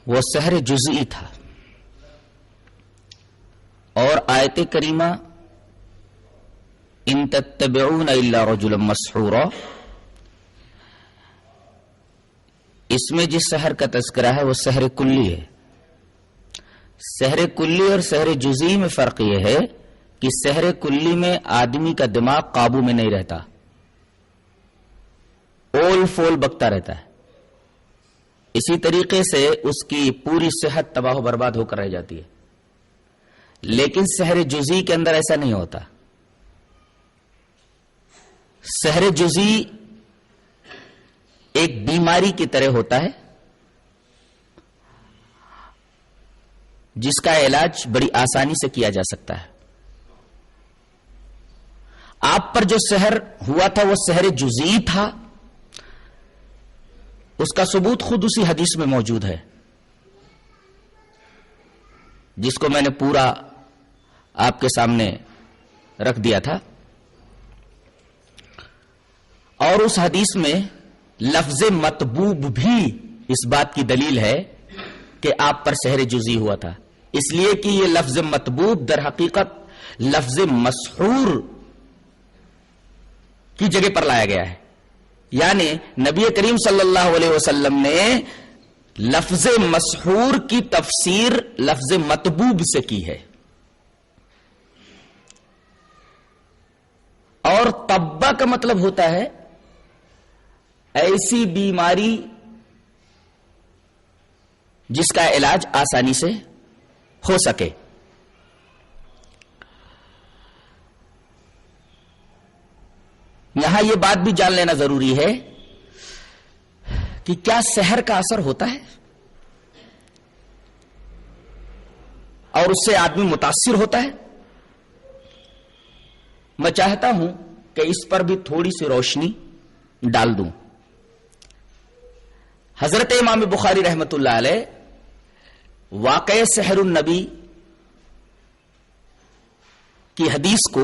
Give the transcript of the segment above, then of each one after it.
وہ سحر جزئی تھا، اور آیت کریمہ ان تتبعون الا رجلا مسحورا، اس میں جس سحر کا تذکرہ ہے وہ سحر کلی ہے۔ سحر کلی اور سحر جزئی میں فرق یہ ہے کہ سحر کلی میں آدمی کا دماغ قابو میں نہیں رہتا، اول فول بکتا رہتا ہے، اسی طریقے سے اس کی پوری صحت تباہ و برباد ہو کر رہ جاتی ہے۔ لیکن سحر جزئی کے اندر ایسا نہیں ہوتا۔ سحر جزئی ایک بیماری کی طرح ہوتا ہے جس کا علاج بڑی آسانی سے کیا جا سکتا ہے۔ آپ پر جو سحر ہوا تھا وہ سحر جزئی تھا، اس کا ثبوت خود اسی حدیث میں موجود ہے جس کو میں نے پورا آپ کے سامنے رکھ دیا تھا، اور اس حدیث میں لفظ مطبوب بھی اس بات کی دلیل ہے کہ آپ پر سحر جزئی ہوا تھا، اس لیے کہ یہ لفظ مطبوب در حقیقت لفظ مسحور کی جگہ پر لایا گیا ہے، یعنی نبی کریم صلی اللہ علیہ وسلم نے لفظ مسحور کی تفسیر لفظ مطبوب سے کی ہے، اور طبہ کا مطلب ہوتا ہے ایسی بیماری جس کا علاج آسانی سے ہو سکے۔ یہاں یہ بات بھی جان لینا ضروری ہے کہ کیا سحر کا اثر ہوتا ہے اور اس سے آدمی متاثر ہوتا ہے؟ میں چاہتا ہوں کہ اس پر بھی تھوڑی سی روشنی ڈال دوں۔ حضرت امام بخاری رحمت اللہ علیہ واقع سحر النبی کی حدیث کو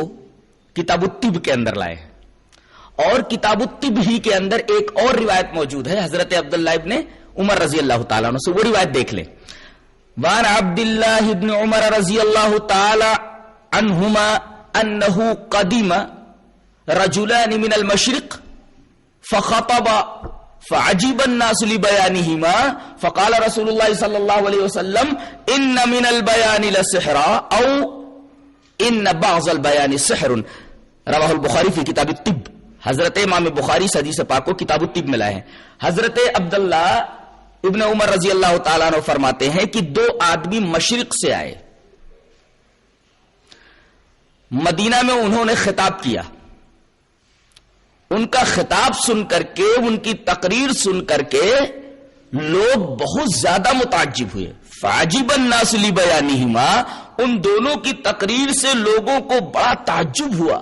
کتاب الطب کے اندر لائے ہیں، اور کتاب الطب ہی کے اندر ایک اور روایت موجود ہے حضرت عبداللہ ابن عمر رضی اللہ تعالیٰ عنہ سے، وہ روایت دیکھ لیں۔ وعن عبداللہ ابن عمر رضی اللہ تعالی عنہما انہ قدم رجلان من المشرق فخطب فعجب الناس لبيانهما فقال رسول الله صلى الله عليه وسلم ان من البيان لسحرا او ان بعض البيان سحر، رواه البخاری فی کتاب الطب۔ حضرت امام بخاری اس حدیث پاک کو کتاب الطب میں لائے ہیں۔ حضرت عبداللہ ابن عمر رضی اللہ تعالیٰ عنہ فرماتے ہیں کہ دو آدمی مشرق سے آئے، مدینہ میں انہوں نے خطاب کیا، ان کا خطاب سن کر کے، ان کی تقریر سن کر کے لوگ بہت زیادہ متعجب ہوئے۔ فعجب الناس لبیانہما، ان دونوں کی تقریر سے لوگوں کو بڑا تعجب ہوا،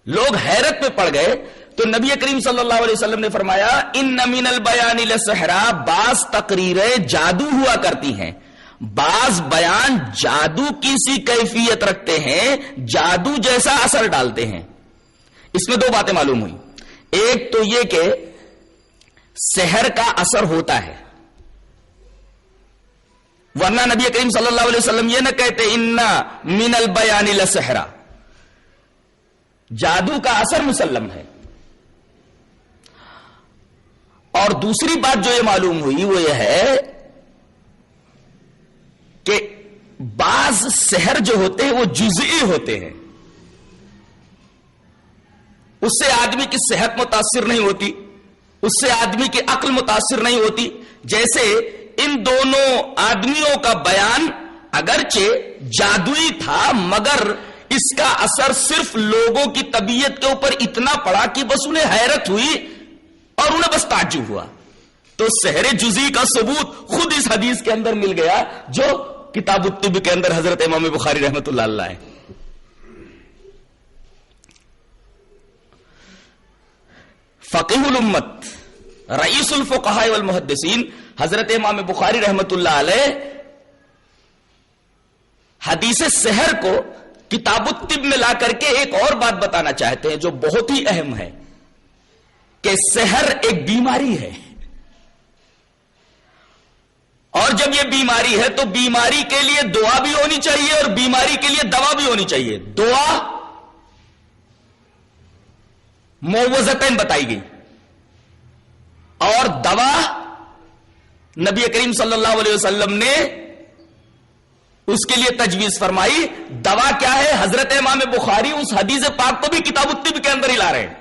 لوگ حیرت میں پڑ گئے۔ تو نبی کریم صلی اللہ علیہ وسلم نے فرمایا ان من البیان لسحرا، بعض تقریریں جادو ہوا کرتی ہیں، بعض بیان جادو کی سی کیفیت رکھتے ہیں، جادو جیسا اثر ڈالتے ہیں۔ اس میں دو باتیں معلوم ہوئی، ایک تو یہ کہ سحر کا اثر ہوتا ہے، ورنہ نبی کریم صلی اللہ علیہ وسلم یہ نہ کہتے ان من البیان لسحرا، جادو کا اثر مسلم ہے۔ اور دوسری بات جو یہ معلوم ہوئی وہ یہ ہے کہ بعض سحر جو ہوتے ہیں وہ جزئی ہوتے ہیں، اس سے آدمی کی صحت متاثر نہیں ہوتی، اس سے آدمی کی عقل متاثر نہیں ہوتی۔ جیسے ان دونوں آدمیوں کا بیان اگرچہ جادوئی تھا، مگر اس کا اثر صرف لوگوں کی طبیعت کے اوپر اتنا پڑا کہ بس انہیں حیرت ہوئی اور انہیں بس تعجب ہوا۔ تو سحر جزئی کا ثبوت خود اس حدیث کے اندر مل گیا جو کتاب الطب کے اندر حضرت امام بخاری رحمت اللہ علیہ ہے۔ فقیہ الامت، رئیس الفقہاء والمحدثین حضرت امام بخاری رحمت اللہ علیہ حدیث سحر کو کتاب الطب میں لا کر کے ایک اور بات بتانا چاہتے ہیں جو بہت ہی اہم ہے، کہ سحر ایک بیماری ہے، جب یہ بیماری ہے تو بیماری کے لیے دعا بھی ہونی چاہیے اور بیماری کے لیے دوا بھی ہونی چاہیے. دعا معوذتین بتائی گئی اور دوا نبی کریم صلی اللہ علیہ وسلم نے اس کے لیے تجویز فرمائی. دوا کیا ہے؟ حضرت امام بخاری اس حدیث پاک کو بھی کتاب الطب کے اندر ہی لا رہے ہیں.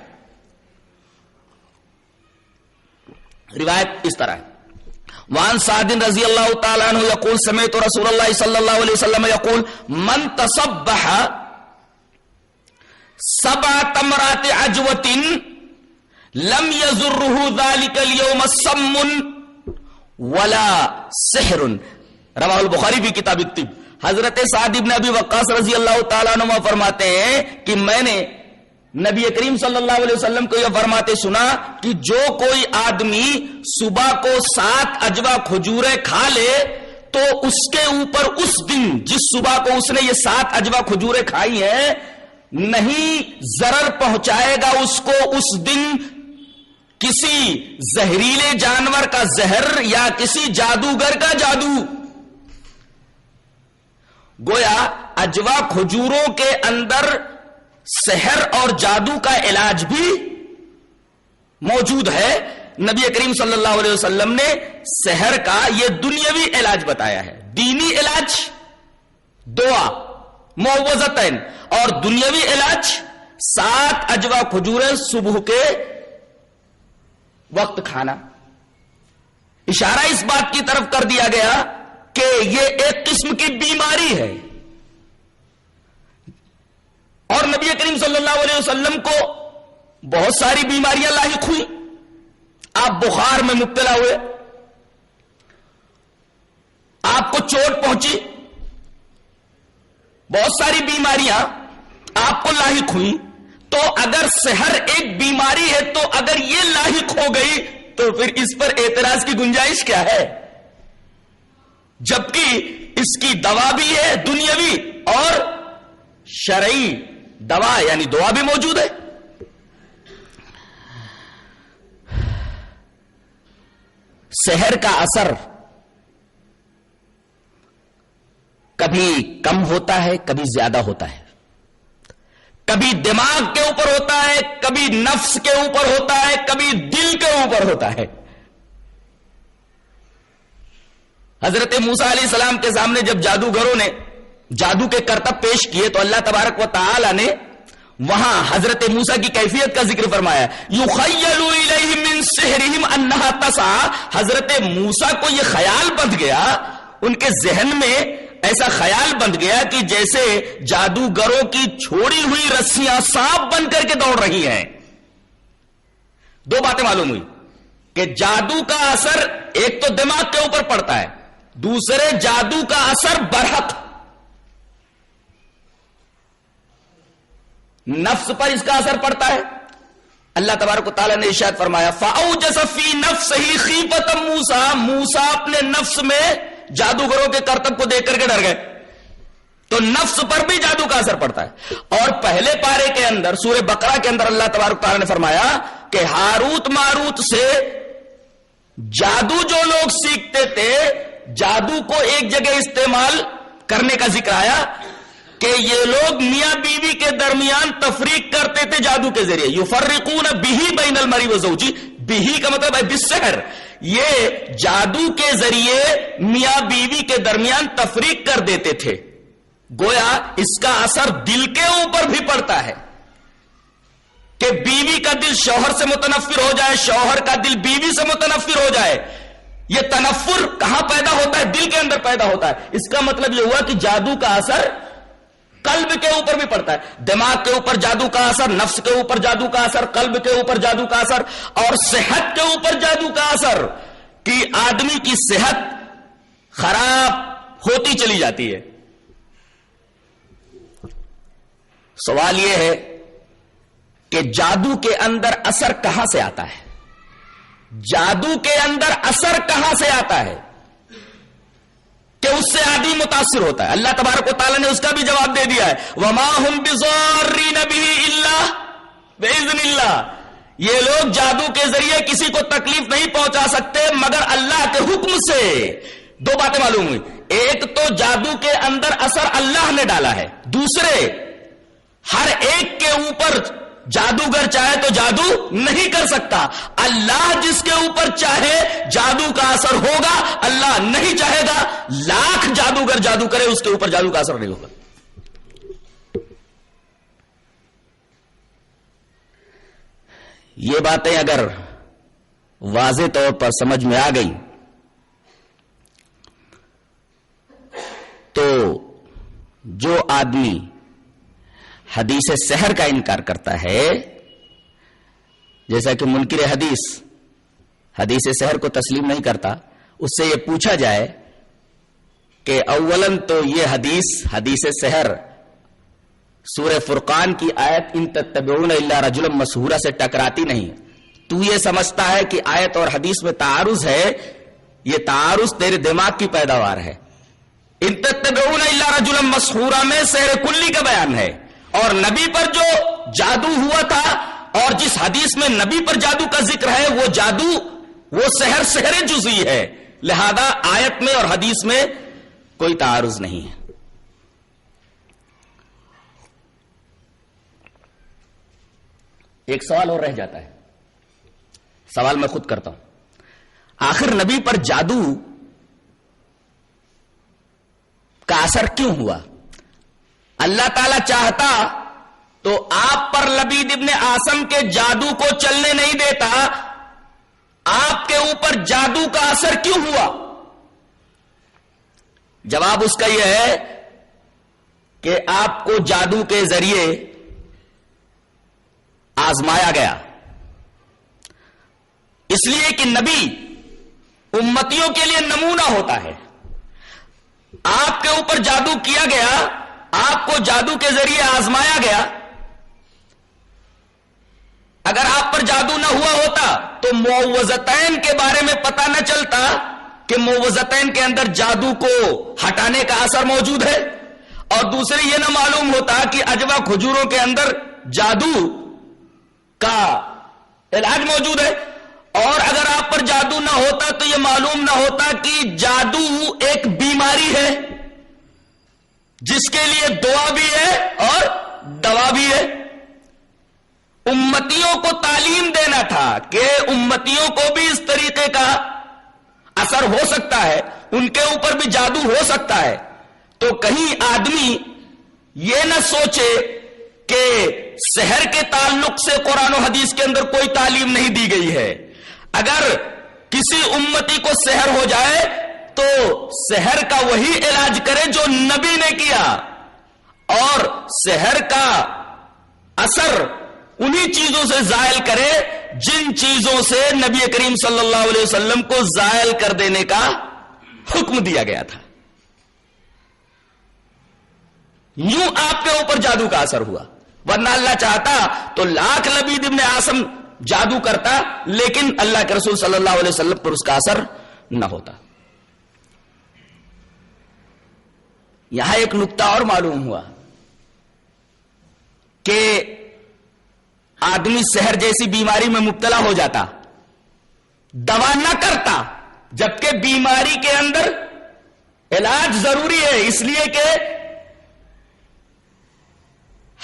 روایت اس طرح ہے. وعن سعد رضی اللہ تعالی عنہ یقول سمعت رسول اللہ صلی اللہ علیہ وسلم یقول من تصبح 7 تمرات عجوۃ لم يضره ذلك اليوم سم ولا سحر. رواہ البخاری فی کتاب الطب. حضرت سعد بن ابی وقاص رضی اللہ تعالیٰ عنہ فرماتے ہیں کہ میں نے نبی کریم صلی اللہ علیہ وسلم کو یہ فرماتے سنا کہ جو کوئی آدمی صبح کو 7 اجوا کھجوریں کھا لے تو اس کے اوپر اس دن جس صبح کو اس نے یہ 7 اجوا کھجوریں کھائی ہیں نہیں ضرر پہنچائے گا اس کو اس دن کسی زہریلے جانور کا زہر یا کسی جادوگر کا جادو. گویا اجوا کھجوروں کے اندر سحر اور جادو کا علاج بھی موجود ہے. نبی کریم صلی اللہ علیہ وسلم نے سحر کا یہ دنیاوی علاج بتایا ہے. دینی علاج دعا معوذتین اور دنیاوی علاج 7 اجوا کھجوریں صبح کے وقت کھانا. اشارہ اس بات کی طرف کر دیا گیا کہ یہ ایک قسم کی بیماری ہے اور نبی کریم صلی اللہ علیہ وسلم کو بہت ساری بیماریاں لاحق ہوئی. آپ بخار میں مبتلا ہوئے, آپ کو چوٹ پہنچی, بہت ساری بیماریاں آپ کو لاحق ہوئی. تو اگر سحر ایک بیماری ہے تو اگر یہ لاحق ہو گئی تو پھر اس پر اعتراض کی گنجائش کیا ہے؟ جبکہ اس کی دوا بھی ہے دنیاوی اور شرعی دوا یعنی دعا بھی موجود ہے. سحر کا اثر کبھی کم ہوتا ہے کبھی زیادہ ہوتا ہے, کبھی دماغ کے اوپر ہوتا ہے کبھی نفس کے اوپر ہوتا ہے کبھی دل کے اوپر ہوتا ہے. حضرت موسیٰ علیہ السلام کے سامنے جب جادوگروں نے جادو کے کرتب پیش کیے تو اللہ تبارک و تعالی نے وہاں حضرت موسیٰ کی کیفیت کا ذکر فرمایا. یخیل الیہ من سحرہم انہا تسعی. حضرت موسیٰ کو یہ خیال بندھ گیا, ان کے ذہن میں ایسا خیال بند گیا کہ جیسے جادوگروں کی چھوڑی ہوئی رسیاں سانپ بن کر کے دوڑ رہی ہیں. 2 باتیں معلوم ہوئی کہ جادو کا اثر ایک تو دماغ کے اوپر پڑتا ہے, دوسرے جادو کا اثر برحق نفس پر اس کا اثر پڑتا ہے. اللہ تبارک و تعالیٰ نے ارشاد فرمایا فَأَوْجَسَ فِي نَفْسِهِ خِیفَةَ مُوسَىٰ. موسیٰ اپنے نفس میں جادوگروں کے کرتب کو دیکھ کر کے ڈر گئے. تو نفس پر بھی جادو کا اثر پڑتا ہے. اور پہلے پارے کے اندر سورہ بقرہ کے اندر اللہ تبارک و تعالیٰ نے فرمایا کہ ہاروت ماروت سے جادو جو لوگ سیکھتے تھے, جادو کو ایک جگہ استعمال کرنے کا ذکر آیا کہ یہ لوگ میاں بیوی کے درمیان تفریق کرتے تھے جادو کے ذریعے. یفرقون بہ بین المرء وزوجہ. بہ کا مطلب ہے بالسحر. یہ جادو کے ذریعے میاں بیوی کے درمیان تفریق کر دیتے تھے. گویا اس کا اثر دل کے اوپر بھی پڑتا ہے کہ بیوی کا دل شوہر سے متنفر ہو جائے, شوہر کا دل بیوی سے متنفر ہو جائے. یہ تنفر کہاں پیدا ہوتا ہے؟ دل کے اندر پیدا ہوتا ہے. اس کا مطلب یہ ہوا کہ جادو کا اثر قلب کے اوپر بھی پڑتا ہے. دماغ کے اوپر جادو کا اثر, نفس کے اوپر جادو کا اثر, قلب کے اوپر جادو کا اثر اور صحت کے اوپر جادو کا اثر کہ آدمی کی صحت خراب ہوتی چلی جاتی ہے. سوال یہ ہے کہ جادو کے اندر اثر کہاں سے آتا ہے؟ جادو کے اندر اثر کہاں سے آتا ہے کہ اس سے آدمی متاثر ہوتا ہے؟ اللہ تبارک و تعالی نے اس کا بھی جواب دے دیا ہے وما هم بضارین به الا باذن اللہ. یہ لوگ جادو کے ذریعے کسی کو تکلیف نہیں پہنچا سکتے مگر اللہ کے حکم سے. دو باتیں معلوم ہوئی. ایک تو جادو کے اندر اثر اللہ نے ڈالا ہے، دوسرے ہر ایک کے اوپر جادوگر چاہے تو جادو نہیں کر سکتا. اللہ جس کے اوپر چاہے جادو کا اثر ہوگا، اللہ نہیں چاہے گا لاکھ جادوگر جادو کرے اس کے اوپر جادو کا اثر نہیں ہوگا. یہ باتیں اگر واضح طور پر سمجھ میں آ گئی تو جو آدمی حدیث سحر کا انکار کرتا ہے، جیسا کہ منکر حدیث سحر کو تسلیم نہیں کرتا، اس سے یہ پوچھا جائے کہ اولاً تو یہ حدیث سحر سورہ فرقان کی آیت ان تتبعون الا رجلا مسحورا سے ٹکراتی نہیں. تو یہ سمجھتا ہے کہ آیت اور حدیث میں تعارض ہے، یہ تعارض تیرے دماغ کی پیداوار ہے. ان تتبعون الا رجلا مسحورا میں سحر کلی کا بیان ہے، اور نبی پر جو جادو ہوا تھا اور جس حدیث میں نبی پر جادو کا ذکر ہے وہ جادو وہ سحر جزئی ہے. لہذا آیت میں اور حدیث میں کوئی تعارض نہیں ہے. ایک سوال اور رہ جاتا ہے، سوال میں خود کرتا ہوں. آخر نبی پر جادو کا اثر کیوں ہوا؟ اللہ تعالی چاہتا تو آپ پر لبید ابن عاصم کے جادو کو چلنے نہیں دیتا. آپ کے اوپر جادو کا اثر کیوں ہوا؟ جواب اس کا یہ ہے کہ آپ کو جادو کے ذریعے آزمایا گیا، اس لیے کہ نبی امتیوں کے لیے نمونہ ہوتا ہے. آپ کے اوپر جادو کیا گیا، آپ کو جادو کے ذریعے آزمایا گیا. اگر آپ پر جادو نہ ہوا ہوتا تو معوذتین کے بارے میں پتہ نہ چلتا کہ معوذتین کے اندر جادو کو ہٹانے کا اثر موجود ہے، اور دوسرے یہ نہ معلوم ہوتا کہ اجوا کھجوروں کے اندر جادو کا علاج موجود ہے. اور اگر آپ پر جادو نہ ہوتا تو یہ معلوم نہ ہوتا کہ جادو ایک بیماری ہے جس کے لیے دعا بھی ہے اور دوا بھی ہے. امتیوں کو تعلیم دینا تھا کہ امتیوں کو بھی اس طریقے کا اثر ہو سکتا ہے، ان کے اوپر بھی جادو ہو سکتا ہے. تو کہیں آدمی یہ نہ سوچے کہ سحر کے تعلق سے قرآن و حدیث کے اندر کوئی تعلیم نہیں دی گئی ہے. اگر کسی امتی کو سحر ہو جائے تو سحر کا وہی علاج کرے جو نبی نے کیا، اور سحر کا اثر انہی چیزوں سے زائل کرے جن چیزوں سے نبی کریم صلی اللہ علیہ وسلم کو زائل کر دینے کا حکم دیا گیا تھا. یوں آپ کے اوپر جادو کا اثر ہوا، ورنہ اللہ چاہتا تو لاکھ لبید ابن عاصم جادو کرتا، لیکن اللہ کے رسول صلی اللہ علیہ وسلم پر اس کا اثر نہ ہوتا. یہاں ایک نقطہ اور معلوم ہوا کہ آدمی سحر جیسی بیماری میں مبتلا ہو جاتا، دوا نہ کرتا، جبکہ بیماری کے اندر علاج ضروری ہے، اس لیے کہ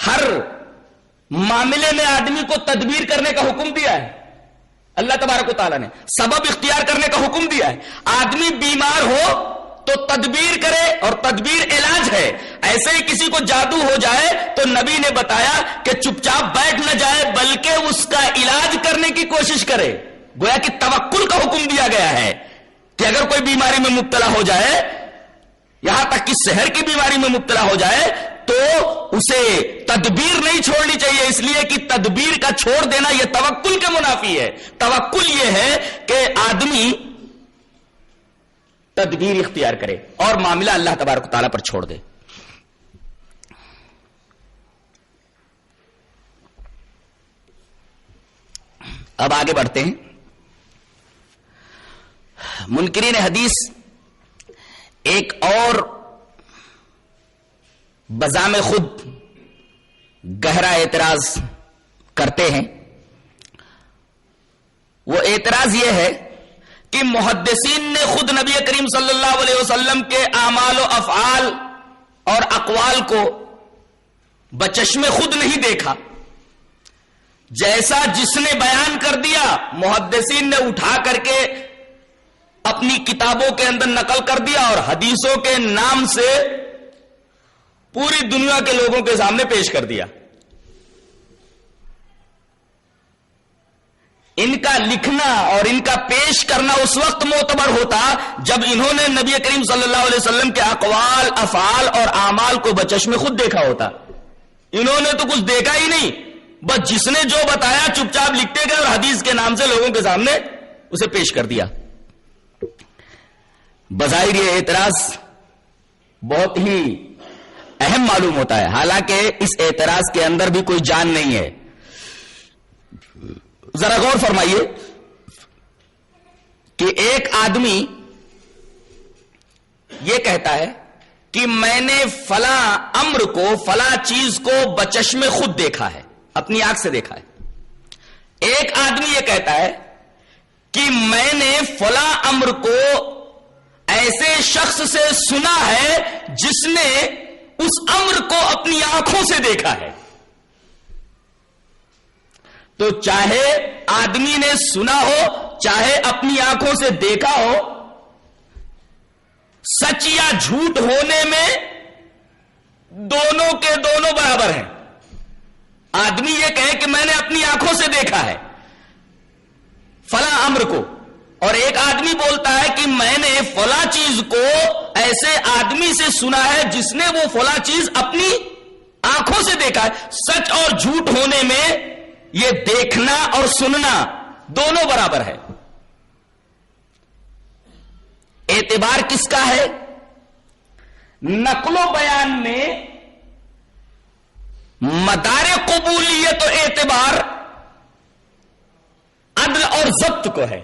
ہر معاملے میں آدمی کو تدبیر کرنے کا حکم دیا ہے. اللہ تبارک و تعالیٰ نے سبب اختیار کرنے کا حکم دیا ہے. آدمی بیمار ہو تو تدبیر کرے، اور تدبیر علاج ہے. ایسے ہی کسی کو جادو ہو جائے تو نبی نے بتایا کہ چپ چاپ بیٹھ نہ جائے بلکہ اس کا علاج کرنے کی کوشش کرے. گویا کہ توکل کا حکم دیا گیا ہے کہ اگر کوئی بیماری میں مبتلا ہو جائے، یہاں تک کہ سحر کی بیماری میں مبتلا ہو جائے، تو اسے تدبیر نہیں چھوڑنی چاہیے، اس لیے کہ تدبیر کا چھوڑ دینا یہ توکل کے منافی ہے. توکل یہ ہے کہ آدمی تدبیر اختیار کرے اور معاملہ اللہ تبارک و تعالیٰ پر چھوڑ دے. اب آگے بڑھتے ہیں. منکرین حدیث ایک اور بذام خود گہرا اعتراض کرتے ہیں. وہ اعتراض یہ ہے کہ محدثین نے خود نبی کریم صلی اللہ علیہ علیہ وسلم کے اعمال و افعال اور اقوال کو بچشم خود نہیں دیکھا، جیسا جس نے بیان کر دیا محدثین نے اٹھا کر کے اپنی کتابوں کے اندر نقل کر دیا اور حدیثوں کے نام سے پوری دنیا کے لوگوں کے سامنے پیش کر دیا. ان کا لکھنا اور ان کا پیش کرنا اس وقت معتبر ہوتا جب انہوں نے نبی کریم صلی اللہ علیہ وسلم کے اقوال، افعال اور اعمال کو بچشم خود دیکھا ہوتا. انہوں نے تو کچھ دیکھا ہی نہیں، بس جس نے جو بتایا چپ چاپ لکھتے گئے اور حدیث کے نام سے لوگوں کے سامنے اسے پیش کر دیا. بظاہر یہ اعتراض بہت ہی اہم معلوم ہوتا ہے، حالانکہ اس اعتراض کے اندر بھی کوئی جان نہیں ہے. ذرا غور فرمائیے کہ ایک آدمی یہ کہتا ہے کہ میں نے فلاں امر کو، فلاں چیز کو بچشم خود دیکھا ہے، اپنی آنکھ سے دیکھا ہے. ایک آدمی یہ کہتا ہے کہ میں نے فلاں امر کو ایسے شخص سے سنا ہے جس نے اس امر کو اپنی آنکھوں سے دیکھا ہے. تو چاہے آدمی نے سنا ہو چاہے اپنی آنکھوں سے دیکھا ہو، سچ یا جھوٹ ہونے میں دونوں کے دونوں برابر ہیں. آدمی یہ کہے کہ میں نے اپنی آنکھوں سے دیکھا ہے فلاں امر کو، اور ایک آدمی بولتا ہے کہ میں نے فلاں چیز کو ایسے آدمی سے سنا ہے جس نے وہ فلاں چیز اپنی آنکھوں سے دیکھا ہے. سچ اور جھوٹ ہونے میں یہ دیکھنا اور سننا دونوں برابر ہے. اعتبار کس کا ہے؟ نقل و بیان میں مدار قبولیت و اعتبار عدل اور ضبط کو ہے.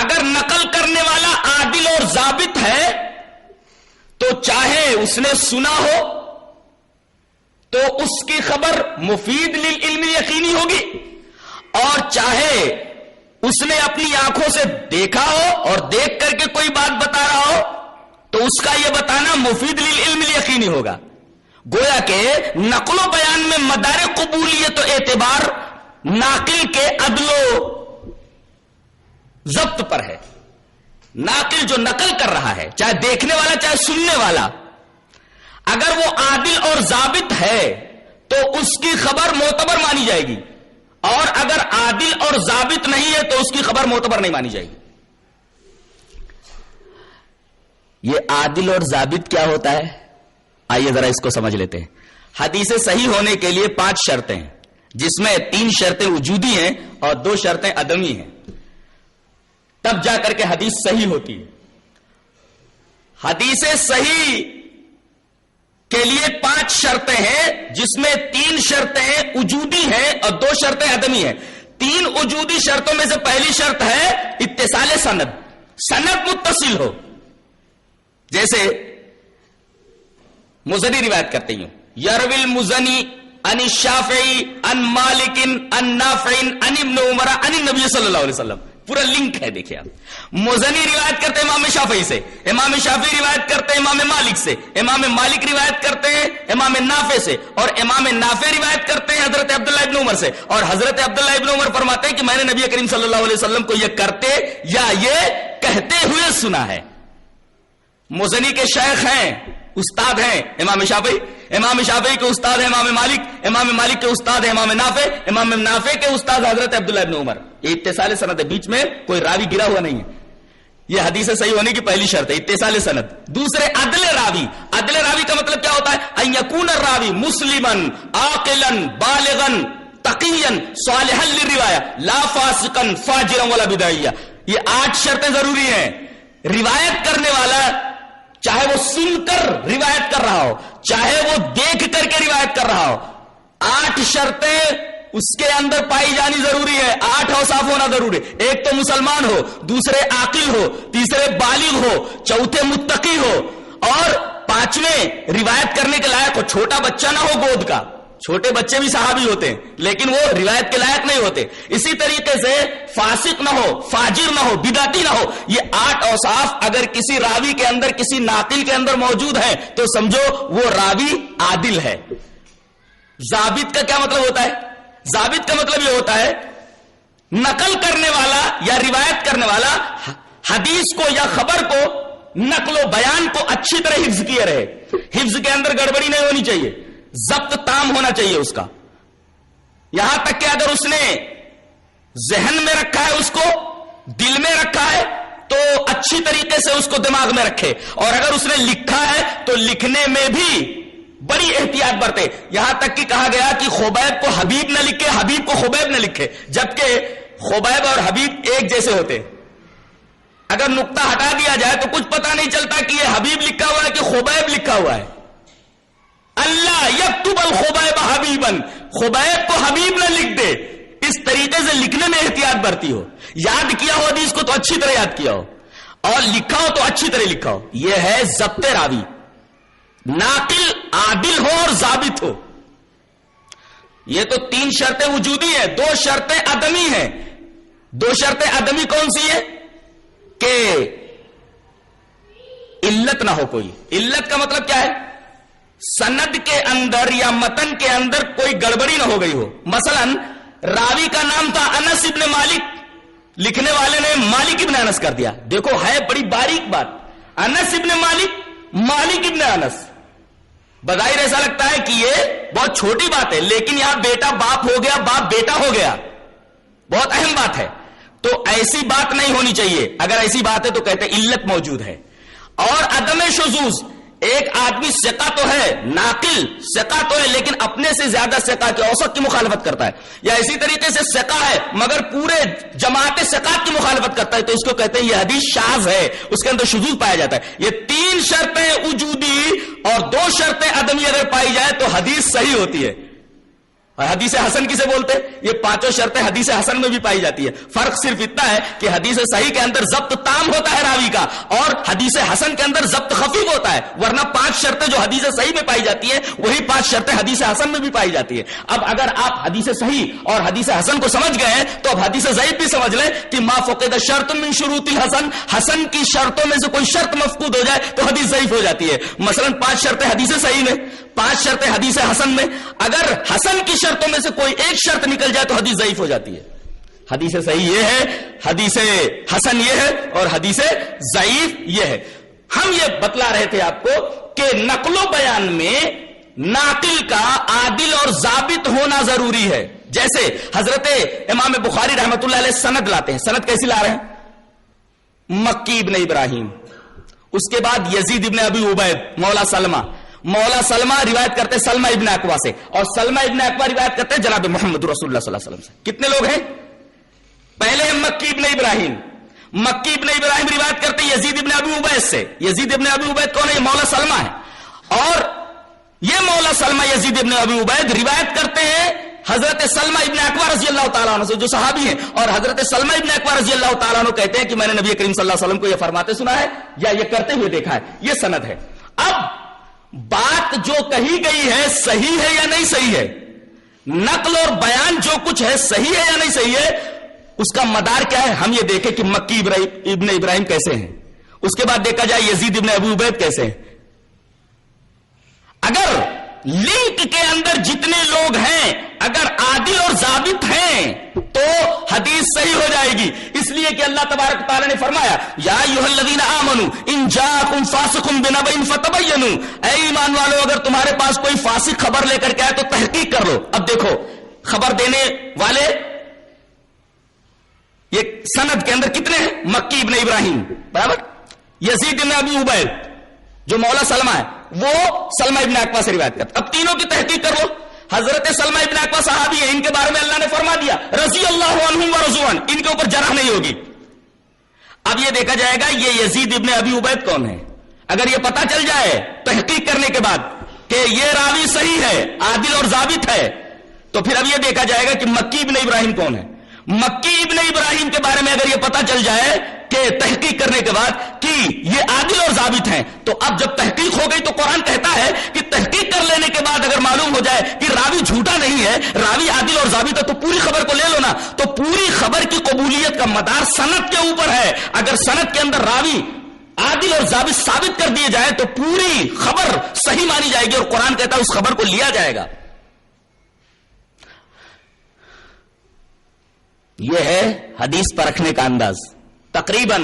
اگر نقل کرنے والا عادل اور ضابط ہے تو چاہے اس نے سنا ہو تو اس کی خبر مفید للعلم یقینی ہوگی، اور چاہے اس نے اپنی آنکھوں سے دیکھا ہو اور دیکھ کر کے کوئی بات بتا رہا ہو تو اس کا یہ بتانا مفید للعلم یقینی ہوگا. گویا کہ نقل و بیان میں مدار قبولیت و اعتبار ناقل کے عدل و ضبط پر ہے. ناقل جو نقل کر رہا ہے، چاہے دیکھنے والا چاہے سننے والا، اگر وہ عادل اور ضابط ہے تو اس کی خبر معتبر مانی جائے گی، اور اگر عادل اور ضابط نہیں ہے تو اس کی خبر معتبر نہیں مانی جائے گی. یہ عادل اور ضابط کیا ہوتا ہے؟ آئیے ذرا اس کو سمجھ لیتے ہیں. حدیث صحیح ہونے کے لیے 5 شرطیں ہیں، جس میں 3 شرطیں وجودی ہیں اور 2 شرطیں عدمی ہیں، تب جا کر کے حدیث صحیح ہوتی ہے. حدیث صحیح کے لیے 5 شرطیں ہیں، جس میں 3 شرطیں وجودی ہیں اور 2 شرطیں عدمی ہیں. 3 وجودی شرطوں میں سے پہلی شرط ہے اتصال سند، سند متصل ہو. جیسے مزنی روایت کرتے ہیں، یروی المزنی عن الشافعی عن مالک عن نافع عن ابن عمر عن النبی صلی اللہ علیہ وسلم. پورا لنک ہے. دیکھیں آپ، مزنی روایت کرتے ہیں امام شافعی سے، امام شافعی روایت کرتے ہیں امام مالک سے، امام مالک روایت کرتے ہیں امام نافع سے، اور امام نافع روایت کرتے ہیں حضرت عبداللہ ابن عمر سے. اور حضرت عبداللہ ابن عمر فرماتے ہیں کہ میں نے نبی کریم صلی اللہ علیہ وسلم کو یہ کرتے یا یہ کہتے ہوئے سنا ہے. مزنی کے شیخ ہیں، استاد ہیں امام شافعی، امام شافعی کے استاد ہیں امام مالک، امام مالک کے استاد ہیں امام نافع، امام نافع کے استاد حضرت عبداللہ ابن عمر. یہ اتصال سند ہے، بیچ میں کوئی راوی گرا ہوا نہیں ہے. یہ حدیث صحیح ہونے کی پہلی شرط ہے، اتصال سند. دوسرے عدل راوی. عدل راوی کا مطلب کیا ہوتا ہے؟ ان یکون الراوی مسلما عاقلا بالغا تقیا صالحا للروایہ لا فاسقا فاجرا ولا بدعیا. یہ 8 شرطیں ضروری ہیں. روایت کرنے والا چاہے وہ سن کر روایت کر رہا ہو چاہے وہ دیکھ کر کے روایت کر رہا ہو، 8 شرطیں اس کے اندر پائی جانی ضروری ہے. 8 اوصاف ہونا ضروری ہے. ایک تو مسلمان ہو، دوسرے عاقل ہو، تیسرے بالغ ہو، چوتھے متقی ہو، اور 5ویں روایت کرنے کے لائق ہو. چھوٹا بچہ نہ ہو گود کا، چھوٹے بچے بھی صحابی ہوتے ہیں لیکن وہ روایت کے لائق نہیں ہوتے. اسی طریقے سے فاسق نہ ہو, فاجر نہ ہو, بدعتی نہ ہو. یہ 8 اوصاف اگر کسی راوی کے اندر, کسی ناقل کے اندر موجود ہیں تو سمجھو وہ راوی عادل ہے. ضابط کا کیا مطلب ہوتا ہے؟ ضابط کا مطلب یہ ہوتا ہے نقل کرنے والا یا روایت کرنے والا حدیث کو یا خبر کو, نقل و بیان کو اچھی طرح حفظ کیے رہے. حفظ کے اندر گڑبڑی نہیں ہونی چاہیے, ضبط تام ہونا چاہیے اس کا. یہاں تک کہ اگر اس نے ذہن میں رکھا ہے, اس کو دل میں رکھا ہے, تو اچھی طریقے سے اس کو دماغ میں رکھے. اور اگر اس نے لکھا ہے تو لکھنے میں بھی بڑی احتیاط برتے. یہاں تک کہ کہا گیا کہ خبیب کو حبیب نہ لکھے, حبیب کو خبیب نہ لکھے, جبکہ خبیب اور حبیب ایک جیسے ہوتے. اگر نقطہ ہٹا دیا جائے تو کچھ پتا نہیں چلتا کہ یہ حبیب لکھا ہوا ہے کہ خبیب لکھا ہوا ہے. اللہ یکتب الخبیب حبیبا, خبیب کو حبیب نہ لکھ دے. اس طریقے سے لکھنے میں احتیاط برتی ہو. یاد کیا ہو حدیث کو تو اچھی طرح یاد کیا ہو, اور لکھا ہو تو اچھی طرح لکھا ہو. یہ ہے ضبط راوی. ناقل عادل ہو اور ضابط ہو. یہ تو 3 شرطیں وجودی ہیں, 2 شرطیں عدمی ہیں. 2 شرطیں عدمی کون سی ہے؟ کہ علت نہ ہو کوئی. علت کا مطلب کیا ہے؟ سند کے اندر یا متن کے اندر کوئی گڑبڑی نہ ہو گئی ہو. مثلا راوی کا نام تھا انس ابن مالک, لکھنے والے نے مالک ابن انس کر دیا. دیکھو ہے بڑی باریک بات. انس ابن مالک, مالک ابن انس. بظاہر ایسا لگتا ہے کہ یہ بہت چھوٹی بات ہے, لیکن یہاں بیٹا باپ ہو گیا, باپ بیٹا ہو گیا, بہت اہم بات ہے. تو ایسی بات نہیں ہونی چاہیے. اگر ایسی بات ہے تو کہتے ہیں علت موجود ہے. اور عدم شذوذ, ایک آدمی ثقہ تو ہے, ناقل ثقہ تو ہے, لیکن اپنے سے زیادہ ثقہ کے اوسط کی مخالفت کرتا ہے. یا اسی طریقے سے ثقہ ہے مگر پورے جماعت ثقات کی مخالفت کرتا ہے, تو اس کو کہتے ہیں یہ حدیث شاذ ہے, اس کے اندر شذوذ پایا جاتا ہے. یہ 3 شرطیں وجودی اور 2 شرطیں عدمی اگر پائی جائے تو حدیث صحیح ہوتی ہے. اور حدیث حسن کسے بولتے ہیں؟ یہ 5 شرطیں حدیث حسن میں بھی پائی جاتی ہے. فرق صرف اتنا ہے کہ حدیث صحیح کے اندر ضبط تام ہوتا ہے راوی کا, اور حدیث حسن کے اندر ضبط خفیف ہوتا ہے. ورنہ 5 شرطیں جو حدیث صحیح میں پائی جاتی ہیں وہی 5 شرطیں حدیث حسن میں بھی پائی جاتی ہے. اب اگر آپ حدیث صحیح اور حدیث حسن کو سمجھ گئے ہیں تو اب حدیث ضعیف بھی سمجھ لیں کہ ما فقد شرط من شروط الحسن, حسن کی شرطوں میں سے کوئی شرط مفقود ہو جائے تو حدیث ضعیف ہو جاتی ہے. مثلا 5 شرطیں حدیث صحیح میں, 5 شرطیں حدیث حسن میں, اگر حسن کی شرطوں میں سے کوئی ایک شرط نکل جائے تو حدیث ضعیف ہو جاتی ہے. حدیث صحیح یہ ہے, حدیث حسن یہ ہے, اور حدیث ضعیف یہ ہے. ہم یہ بتلا رہے تھے آپ کو کہ نقل و بیان میں ناقل کا عادل اور ضابط ہونا ضروری ہے. جیسے حضرت امام بخاری رحمت اللہ علیہ سند لاتے ہیں. سند کیسی لا رہے ہیں؟ مکی ابن ابراہیم, اس کے بعد یزید ابن ابی عبید, مولا سلمہ, مولا سلمہ روایت کرتے سلمہ ابن اکوا سے, اور سلمہ ابن اکوا روایت کرتے جناب محمد رسول اللہ صلی اللہ علیہ وسلم سے. کتنے لوگ ہیں؟ پہلے ہیں مکی ابن ابراہیم. مکی ابن ابراہیم روایت کرتے یزید ابن ابی عبید سے. یزید ابن ابی عبید کون ہے؟ یہ مولا سلمہ ہے. اور یہ مولا سلمہ یزید ابن ابی عبید روایت کرتے ہیں حضرت سلمہ ابن اکوا رضی اللہ تعالیٰ عنہ سے, جو صحابی ہیں. اور حضرت سلمہ ابن اکوا رضی اللہ تعالیٰ عنہ کہتے ہیں کہ میں نے نبی کریم صلی اللہ علیہ وسلم کو یہ فرماتے سنا ہے یا یہ کرتے ہوئے دیکھا ہے. یہ سند ہے. اب بات جو کہی گئی ہے صحیح ہے یا نہیں صحیح ہے, نقل اور بیان جو کچھ ہے صحیح ہے یا نہیں صحیح ہے, اس کا مدار کیا ہے؟ ہم یہ دیکھیں کہ مکی ابن ابراہیم کیسے ہیں, اس کے بعد دیکھا جائے یزید ابن ابی عبید کیسے ہیں. اگر لنک کے اندر جتنے لوگ ہیں اگر عادل اور ضابط ہیں تو حدیث صحیح ہو جائے گی. اس لیے کہ اللہ تبارک تعالی نے فرمایا یا ایھا الذین آمنوا ان جاءکم فاسق بنبأ فتبینوا, اے ایمان والو اگر تمہارے پاس کوئی فاسق خبر لے کر کے آئے تو تحقیق کر لو. اب دیکھو خبر دینے والے یہ سند کے اندر کتنے ہیں؟ مکی ابن ابراہیم برابر, یزید ابن ابی عبید جو مولا سلمہ ہے وہ سلمہ ابن اکوا سے روایت کرتا. اب تینوں کی تحقیق کر لو. حضرت سلمہ ابن اکوا صحابی ہے, ان کے بارے میں اللہ نے فرما دیا رضی اللہ عنہم ورضوا عنہ, ان کے اوپر جرح نہیں ہوگی. اب یہ دیکھا جائے گا یہ یزید ابن ابی عبید کون ہے. اگر یہ پتا چل جائے تحقیق کرنے کے بعد کہ یہ راوی صحیح ہے, عادل اور ضابط ہے, تو پھر اب یہ دیکھا جائے گا کہ مکی ابن ابراہیم کون ہے. مکی ابن ابراہیم کے بارے میں اگر یہ پتا چل جائے کہ تحقیق کرنے کے بعد کہ یہ عادل اور ضابط ہیں، تو اب جب تحقیق ہو گئی تو قرآن کہتا ہے کہ تحقیق کر لینے کے بعد اگر معلوم ہو جائے کہ راوی جھوٹا نہیں ہے، راوی عادل اور ضابط ہے، تو پوری خبر کو لے لو نا۔ تو پوری خبر کی قبولیت کا مدار سند کے اوپر ہے۔ اگر سند کے اندر راوی عادل اور ضابط ثابت کر دیے جائے تو پوری خبر صحیح مانی جائے گی، اور قرآن کہتا ہے اس خبر کو لیا جائے گا۔ یہ ہے حدیث پرکھنے کا انداز۔ تقریباً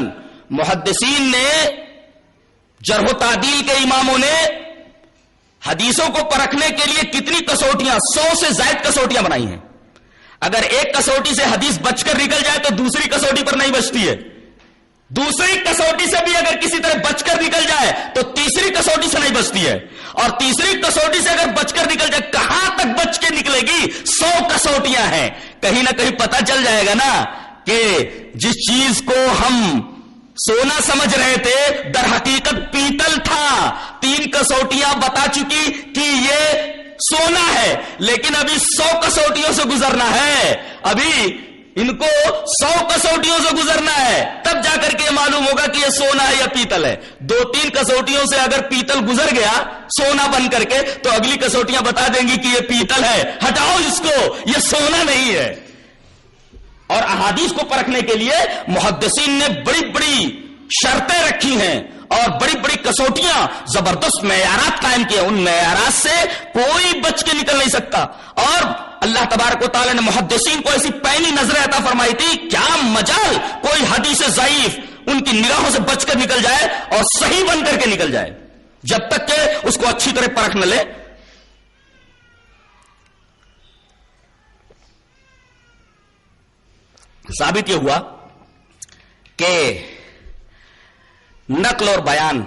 محدثین نے، جرح و تعدیل کے اماموں نے حدیثوں کو پرکھنے کے لیے کتنی کسوٹیاں، 100 سے زائد کسوٹیاں بنائی ہیں۔ اگر ایک کسوٹی سے حدیث بچ کر نکل جائے تو دوسری کسوٹی پر نہیں بچتی ہے، دوسری کسوٹی سے بھی اگر کسی طرح بچ کر نکل جائے تو تیسری کسوٹی سے نہیں بچتی ہے، اور تیسری کسوٹی سے اگر بچ کر نکل جائے، کہاں تک بچ کے نکلے گی؟ 100 کسوٹیاں ہیں۔ کہیں نہ کہیں پتہ چل جائے گا نا کہ جس چیز کو ہم سونا سمجھ رہے تھے در حقیقت پیتل تھا۔ 3 کسوٹیاں بتا چکی کہ یہ سونا ہے، لیکن ابھی 100 کسوٹیوں سے گزرنا ہے، ابھی ان کو 100 کسوٹیوں سے گزرنا ہے، تب جا کر کے معلوم ہوگا کہ یہ سونا ہے یا پیتل ہے۔ 2-3 کسوٹیوں سے اگر پیتل گزر گیا سونا بن کر کے تو اگلی کسوٹیاں بتا دیں گی کہ یہ پیتل ہے، ہٹاؤ اس کو، یہ سونا نہیں ہے۔ اور احادیث کو پرکھنے کے لیے محدثین نے بڑی بڑی شرطیں رکھی ہیں اور بڑی بڑی کسوٹیاں، زبردست معیارات قائم کیے۔ ان معیارات سے کوئی بچ کے نکل نہیں سکتا، اور اللہ تبارک و تعالی نے محدثین کو ایسی پینی نظریں عطا فرمائی تھی، کیا مجال کوئی حدیث ضعیف ان کی نگاہوں سے بچ کر نکل جائے اور صحیح بن کر کے نکل جائے، جب تک کہ اس کو اچھی طرح پرکھ نہ لے۔ ثابت یہ ہوا کہ نقل اور بیان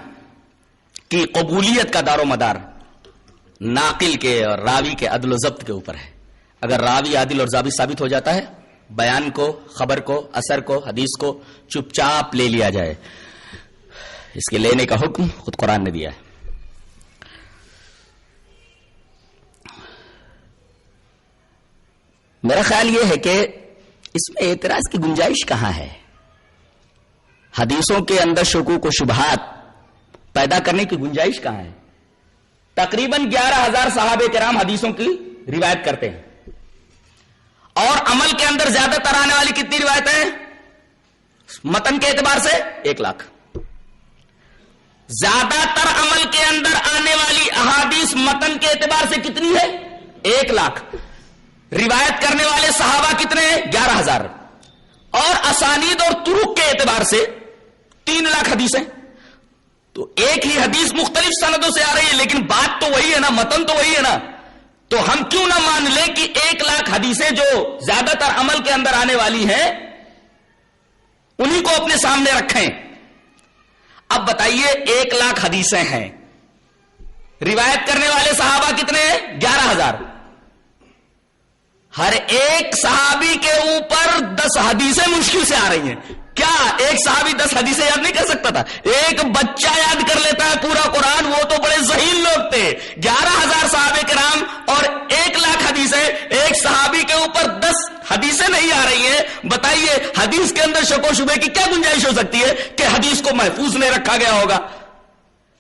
کی قبولیت کا دار و مدار ناقل کے اور راوی کے عدل و ضبط کے اوپر ہے۔ اگر راوی عادل اور ضابط ثابت ہو جاتا ہے، بیان کو، خبر کو، اثر کو، حدیث کو چپ چاپ لے لیا جائے۔ اس کے لینے کا حکم خود قرآن نے دیا ہے۔ میرا خیال یہ ہے کہ اس میں اعتراض کی گنجائش کہاں ہے؟ حدیثوں کے اندر شکوک و شبہات پیدا کرنے کی گنجائش کہاں ہے؟ تقریباً 11,000 صحابہ کرام حدیثوں کی روایت کرتے ہیں، اور عمل کے اندر زیادہ تر آنے والی کتنی روایتیں؟ متن کے اعتبار سے 1 لاکھ۔ زیادہ تر عمل کے اندر آنے والی احادیث متن کے اعتبار سے کتنی ہے؟ 1 لاکھ۔ روایت کرنے والے صحابہ کتنے ہیں؟ 11,000۔ اور اسانید اور طرق کے اعتبار سے 3 لاکھ حدیثیں۔ تو ایک ہی حدیث مختلف سندوں سے آ رہی ہے، لیکن بات تو وہی ہے نا، متن تو وہی ہے نا۔ تو ہم کیوں نہ مان لیں کہ 1 لاکھ حدیثیں جو زیادہ تر عمل کے اندر آنے والی ہیں انہی کو اپنے سامنے رکھیں۔ اب بتائیے 1 لاکھ حدیثیں ہیں، روایت کرنے والے صحابہ کتنے ہیں؟ 11,000۔ ہر ایک صحابی کے اوپر 10 حدیثیں مشکل سے آ رہی ہیں۔ کیا ایک صحابی 10 حدیثیں یاد نہیں کر سکتا تھا؟ ایک بچہ یاد کر لیتا ہے پورا قرآن، وہ تو بڑے ذہین لوگ تھے۔ 11,000 صحابہ کرام اور 1 لاکھ حدیثیں، ایک صحابی کے اوپر 10 حدیثیں نہیں آ رہی ہیں۔ بتائیے حدیث کے اندر شک و شبہ کی کیا گنجائش ہو سکتی ہے کہ حدیث کو محفوظ نہیں رکھا گیا ہوگا؟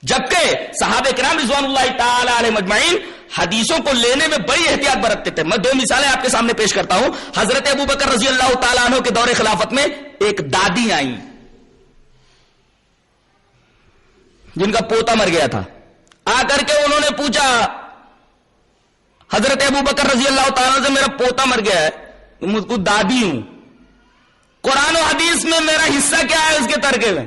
جبکہ صحابہ کرام رضوان اللہ تعالی علیہ مجمعین حدیثوں کو لینے میں بڑی احتیاط برتتے تھے۔ میں 2 مثالیں آپ کے سامنے پیش کرتا ہوں۔ حضرت ابوبکر رضی اللہ تعالیٰ عنہ کے دور خلافت میں ایک دادی آئیں جن کا پوتا مر گیا تھا۔ آ کر کے انہوں نے پوچھا حضرت ابوبکر رضی اللہ تعالیٰ عنہ سے، میرا پوتا مر گیا ہے، مجھ کو دادی ہوں، قرآن و حدیث میں میرا حصہ کیا ہے اس کے ترکے میں؟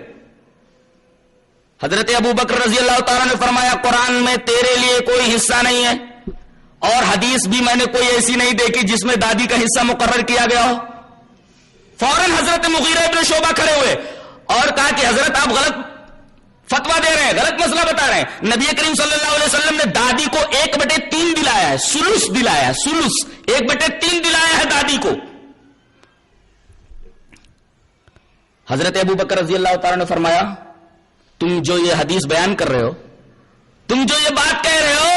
حضرت ابوبکر رضی اللہ تعالیٰ نے فرمایا، قرآن میں تیرے لیے کوئی حصہ نہیں ہے، اور حدیث بھی میں نے کوئی ایسی نہیں دیکھی جس میں دادی کا حصہ مقرر کیا گیا ہو۔ فوراً حضرت مغیرہ ابن شعبہ کھڑے ہوئے اور کہا کہ حضرت آپ غلط فتویٰ دے رہے ہیں، غلط مسئلہ بتا رہے ہیں۔ نبی کریم صلی اللہ علیہ وسلم نے دادی کو 1/3 دلایا ہے، سلس دلایا ہے، سلس 1/3 دلایا ہے دادی کو۔ حضرت ابوبکر رضی اللہ تعالیٰ نے فرمایا، تم جو یہ حدیث بیان کر رہے ہو، تم جو یہ بات کہہ رہے ہو،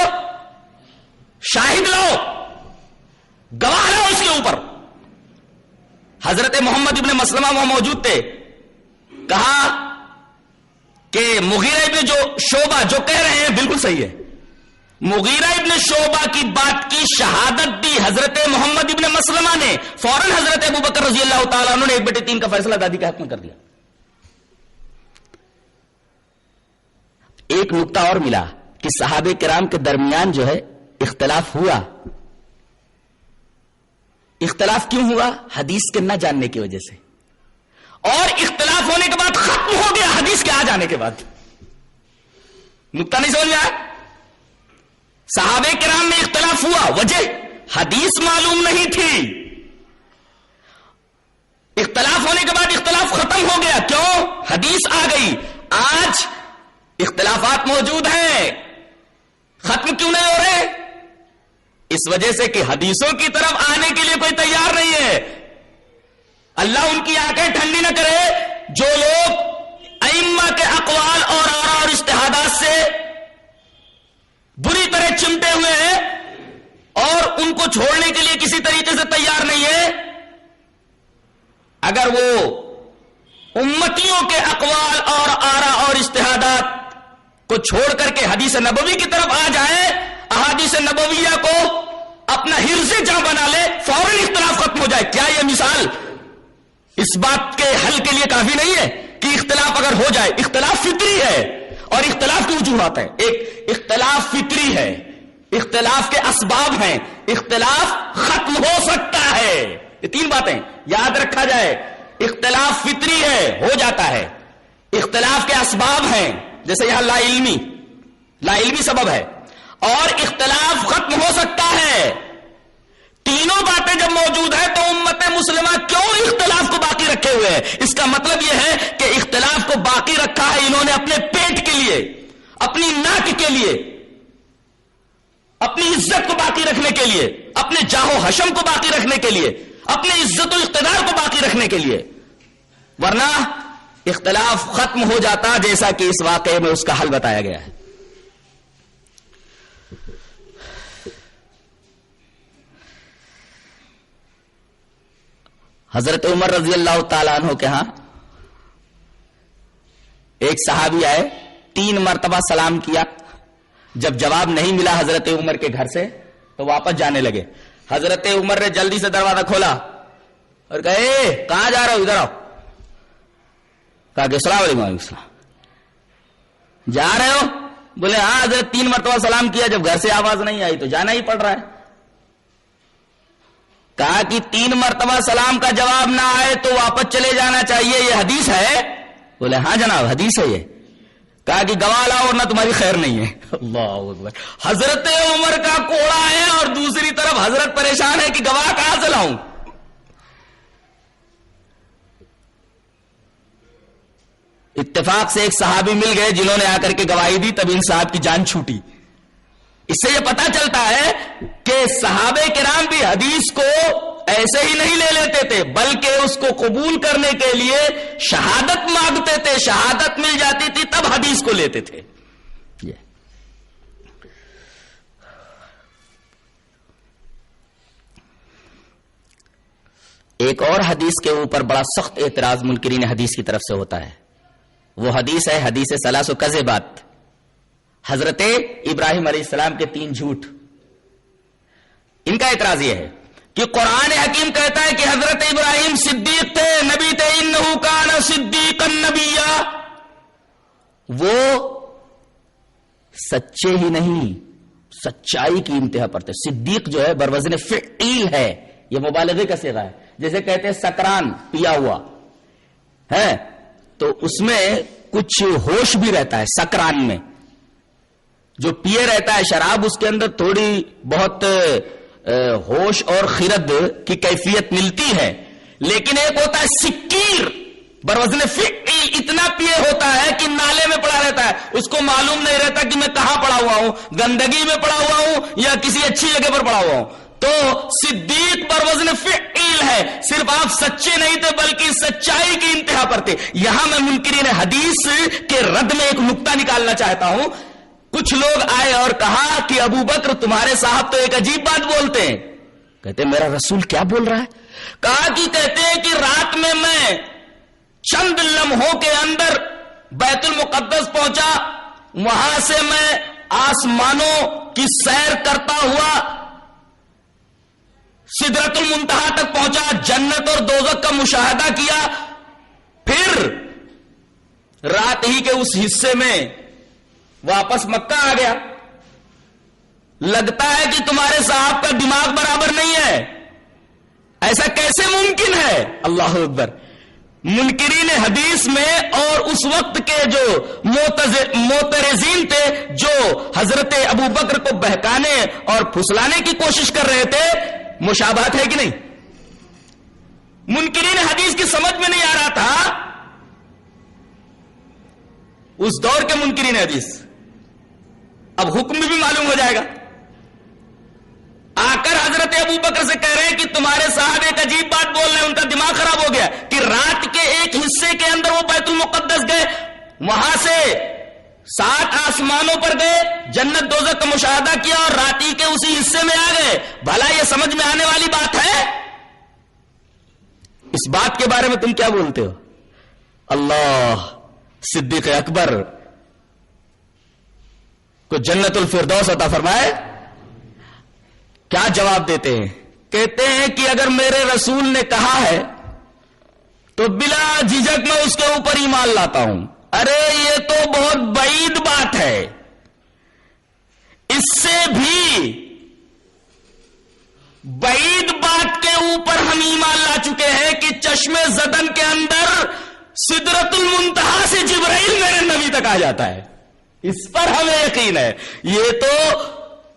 شاہد لاؤ، گواہ لاؤ اس کے اوپر۔ حضرت محمد ابن مسلمہ وہاں موجود تھے، کہا کہ مغیرہ ابن شعبہ جو کہہ رہے ہیں بالکل صحیح ہے. مغیرہ ابن شعبہ کی بات کی شہادت دی حضرت محمد ابن مسلمہ نے. فوراً حضرت ابوبکر رضی اللہ تعالیٰ عنہ نے 1/3 کا فیصلہ دادی کے حق میں کر دیا. ایک نقطہ اور ملا کہ صحابہ کرام کے درمیان جو ہے اختلاف ہوا. اختلاف کیوں ہوا؟ حدیث کے نہ جاننے کی وجہ سے. اور اختلاف ہونے کے بعد ختم ہو گیا حدیث کے آ جانے کے بعد. نقطہ نہیں سمجھ میں آیا؟ صحابہ کرام میں اختلاف ہوا، وجہ حدیث معلوم نہیں تھی. اختلاف ہونے کے بعد اختلاف ختم ہو گیا. کیوں؟ حدیث آ گئی. آج اختلافات موجود ہیں، ختم کیوں نہیں ہو رہے؟ اس وجہ سے کہ حدیثوں کی طرف آنے کے لیے کوئی تیار نہیں ہے. اللہ ان کی آنکھیں ٹھنڈی نہ کرے جو لوگ ائمہ کے اقوال اور آراء اور اجتہادات سے بری طرح چمٹے ہوئے ہیں اور ان کو چھوڑنے کے لیے کسی طریقے سے تیار نہیں ہے. اگر وہ امتیوں کے اقوال اور آراء اور اجتہادات کو چھوڑ کر کے حدیث نبوی کی طرف آ جائے، احادیث نبویہ کو اپنا حرز جاں بنا لے، فوراً اختلاف ختم ہو جائے. کیا یہ مثال اس بات کے حل کے لیے کافی نہیں ہے کہ اختلاف اگر ہو جائے؟ اختلاف فطری ہے اور اختلاف کی وجوہات ہیں. ایک اختلاف فطری ہے، اختلاف کے اسباب ہیں، اختلاف ختم ہو سکتا ہے. یہ 3 باتیں یاد رکھا جائے. اختلاف فطری ہے، ہو جاتا ہے. اختلاف کے اسباب ہیں، جیسے یہاں لا علمی سبب ہے. اور اختلاف ختم ہو سکتا ہے. تینوں باتیں جب موجود ہیں تو امت مسلمہ کیوں اختلاف کو باقی رکھے ہوئے ہیں؟ اس کا مطلب یہ ہے کہ اختلاف کو باقی رکھا ہے انہوں نے اپنے پیٹ کے لیے، اپنی ناک کے لیے، اپنی عزت کو باقی رکھنے کے لیے، اپنے جاہ و حشم کو باقی رکھنے کے لیے، اپنے عزت و اقتدار کو باقی رکھنے کے لیے. ورنہ اختلاف ختم ہو جاتا، جیسا کہ اس واقعے میں اس کا حل بتایا گیا ہے. حضرت عمر رضی اللہ تعالیٰ عنہ کے ہاں ایک صحابی آئے، 3 مرتبہ سلام کیا. جب جواب نہیں ملا حضرت عمر کے گھر سے تو واپس جانے لگے. حضرت عمر نے جلدی سے دروازہ کھولا اور کہا کہاں جا رہا ہو؟ ادھر آؤ. کہا کہ السلام علیکم. وعلیکم السلام. جا رہے ہو؟ بولے ہاں حضرت 3 مرتبہ سلام کیا، جب گھر سے آواز نہیں آئی تو جانا ہی پڑ رہا ہے. کہا کہ 3 مرتبہ سلام کا جواب نہ آئے تو واپس چلے جانا چاہیے، یہ حدیث ہے؟ بولے ہاں جناب حدیث ہے یہ. کہا کہ گواہ لاؤ ورنہ تمہاری خیر نہیں ہے. اللہ اکبر. حضرت عمر کا کوڑا ہے اور دوسری طرف حضرت پریشان ہے کہ گواہ کہاں سے لاؤں. اتفاق سے ایک صحابی مل گئے جنہوں نے آ کر کے گواہی دی، تب ان صاحب کی جان چھوٹی. اس سے یہ پتا چلتا ہے کہ صحابہ کرام بھی حدیث کو ایسے ہی نہیں لے لیتے تھے، بلکہ اس کو قبول کرنے کے لیے شہادت مانگتے تھے. شہادت مل جاتی تھی تب حدیث کو لیتے تھے. ایک اور حدیث کے اوپر بڑا سخت اعتراض منکرین حدیث کی طرف سے ہوتا ہے. وہ حدیث ہے حدیث ثلاث کذبات. حضرت ابراہیم علیہ السلام کے 3 جھوٹ. ان کا اعتراض یہ ہے کہ قرآن حکیم کہتا ہے کہ حضرت ابراہیم صدیق تھے، نبی تھے. انہ کان صدیقا نبیا. وہ سچے ہی نہیں، سچائی کی انتہا پر تھے. صدیق جو ہے بروزن فعیل ہے، یہ مبالغے کا صیغہ ہے. جیسے کہتے ہیں سکران، پیا ہوا ہے تو اس میں کچھ ہوش بھی رہتا ہے. سکران میں جو پیے رہتا ہے شراب، اس کے اندر تھوڑی بہت ہوش اور خرد کی کیفیت ملتی ہے. لیکن ایک ہوتا ہے سکیر، بروزن فعل، اتنا پیے ہوتا ہے کہ نالے میں پڑا رہتا ہے، اس کو معلوم نہیں رہتا کہ میں کہاں پڑا ہوا ہوں، گندگی میں پڑا ہوا ہوں یا کسی اچھی جگہ پر پڑا ہوا ہوں. تو صدیق بروزن فعل ہے. صرف آپ سچے نہیں تھے بلکہ سچائی کی انتہا پر تھے. یہاں میں منکرین حدیث کے رد میں ایک نقطہ نکالنا چاہتا ہوں. کچھ لوگ آئے اور کہا کہ ابو بکر تمہارے صاحب تو ایک عجیب بات بولتے ہیں. کہتے ہیں میرا رسول کیا بول رہا ہے؟ کہا کہ کہتے ہیں کہ رات میں چند لمحوں کے اندر بیت المقدس پہنچا، وہاں سے میں آسمانوں کی سیر کرتا ہوا سدرۃ المنتہا تک پہنچا، جنت اور دوزخ کا مشاہدہ کیا، پھر رات ہی کے اس حصے میں واپس مکہ آ گیا۔ لگتا ہے کہ تمہارے صاحب کا دماغ برابر نہیں ہے، ایسا کیسے ممکن ہے؟ اللہ اکبر۔ منکرین حدیث میں اور اس وقت کے جو معترضین تھے، جو حضرت ابو بکر کو بہکانے اور پھسلانے کی کوشش کر رہے تھے، مشابہت ہے کہ نہیں؟ منکرین حدیث کی سمجھ میں نہیں آ رہا تھا اس دور کے منکرین حدیث، اب حکم بھی معلوم ہو جائے گا۔ آ کر حضرت ابو بکر سے کہہ رہے ہیں کہ تمہارے صاحب ایک عجیب بات بول رہے ہیں، ان کا دماغ خراب ہو گیا کہ رات کے ایک حصے کے اندر وہ بیت المقدس گئے، وہاں سے 7 آسمانوں پر گئے، جنت دوزخ کا مشاہدہ کیا اور رات ہی کے اسی حصے میں آ گئے۔ بھلا یہ سمجھ میں آنے والی بات ہے؟ اس بات کے بارے میں تم کیا بولتے ہو؟ اللہ صدیق اکبر کو جنت الفردوس عطا فرمائے، کیا جواب دیتے ہیں؟ کہتے ہیں کہ اگر میرے رسول نے کہا ہے تو بلا جھجک میں اس کے اوپر ایمان لاتا ہوں۔ ارے یہ تو بہت بعید بات ہے، اس سے بھی بعید بات کے اوپر ہم ایمان لا چکے ہیں کہ چشم زدن کے اندر سدرۃ المنتہا سے جبرائیل میرے نبی تک آ جاتا ہے، اس پر ہمیں یقین ہے۔ یہ تو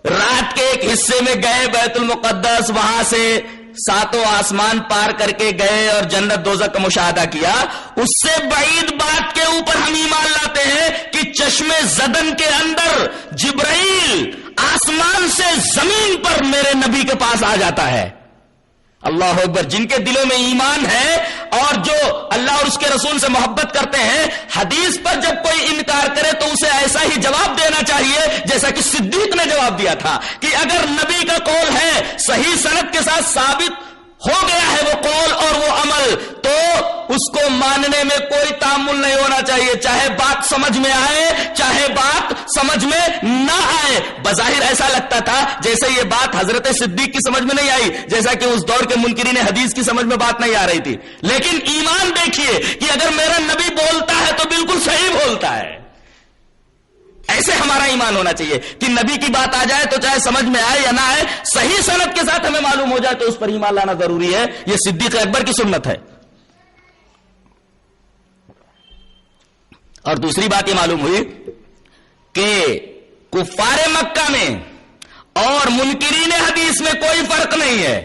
رات کے ایک حصے میں گئے بیت المقدس، وہاں سے 7 آسمان پار کر کے گئے اور جنت دوزخ کا مشاہدہ کیا، اس سے بعید بات کے اوپر ہم ایمان لاتے ہیں کہ چشم زدن کے اندر جبرائیل آسمان سے زمین پر میرے نبی کے پاس آ جاتا ہے۔ اللہ اکبر۔ جن کے دلوں میں ایمان ہے اور جو اللہ اور اس کے رسول سے محبت کرتے ہیں، حدیث پر جب کوئی انکار کرے تو اسے ایسا ہی جواب دینا چاہیے جیسا کہ صدیق نے جواب دیا تھا کہ اگر نبی کا قول ہے، صحیح سند کے ساتھ ثابت ہو گیا ہے وہ قول اور وہ عمل، تو اس کو ماننے میں کوئی تعامل نہیں ہونا چاہیے، چاہے بات سمجھ میں آئے چاہے بات سمجھ میں نہ آئے۔ بظاہر ایسا لگتا تھا جیسے یہ بات حضرت صدیق کی سمجھ میں نہیں آئی، جیسا کہ اس دور کے منکرین حدیث کی سمجھ میں بات نہیں آ رہی تھی، لیکن ایمان دیکھیے کہ اگر میرا نبی بولتا ہے تو بالکل صحیح بولتا ہے۔ ایسے ہمارا ایمان ہونا چاہیے کہ نبی کی بات آ جائے تو چاہے سمجھ میں آئے یا نہ آئے، صحیح سند کے ساتھ ہمیں معلوم ہو جائے تو اس پر ایمان لانا ضروری ہے۔ یہ صدیق اکبر کی سنت ہے۔ اور دوسری بات یہ معلوم ہوئی کہ کفار مکہ میں اور منکرین حدیث میں کوئی فرق نہیں ہے۔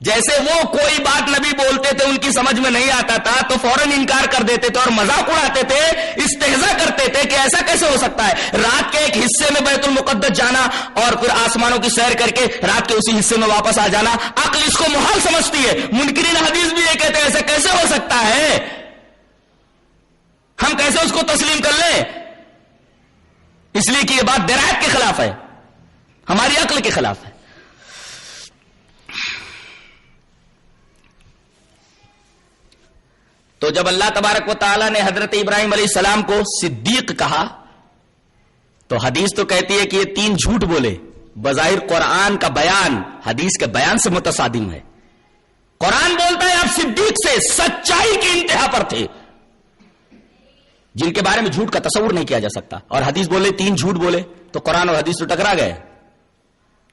جیسے وہ کوئی بات نبی بولتے تھے ان کی سمجھ میں نہیں آتا تھا تو فوراً انکار کر دیتے تھے اور مذاق اڑاتے تھے، استہزاء کرتے تھے کہ ایسا کیسے ہو سکتا ہے، رات کے ایک حصے میں بیت المقدس جانا اور پھر آسمانوں کی سیر کر کے رات کے اسی حصے میں واپس آ جانا، عقل اس کو محال سمجھتی ہے۔ منکرین حدیث بھی یہ کہتے ہیں ایسا کیسے ہو سکتا ہے، ہم کیسے اس کو تسلیم کر لیں؟ اس لیے کہ یہ بات درایت کے خلاف ہے، ہماری عقل کے خلاف ہے۔ تو جب اللہ تبارک و تعالیٰ نے حضرت ابراہیم علیہ السلام کو صدیق کہا تو حدیث تو کہتی ہے کہ یہ 3 جھوٹ بولے۔ بظاہر قرآن کا بیان حدیث کے بیان سے متصادم ہے۔ قرآن بولتا ہے آپ صدیق سے سچائی کی انتہا پر تھے، جن کے بارے میں جھوٹ کا تصور نہیں کیا جا سکتا، اور حدیث بولے 3 جھوٹ بولے، تو قرآن اور حدیث تو ٹکرا گئے،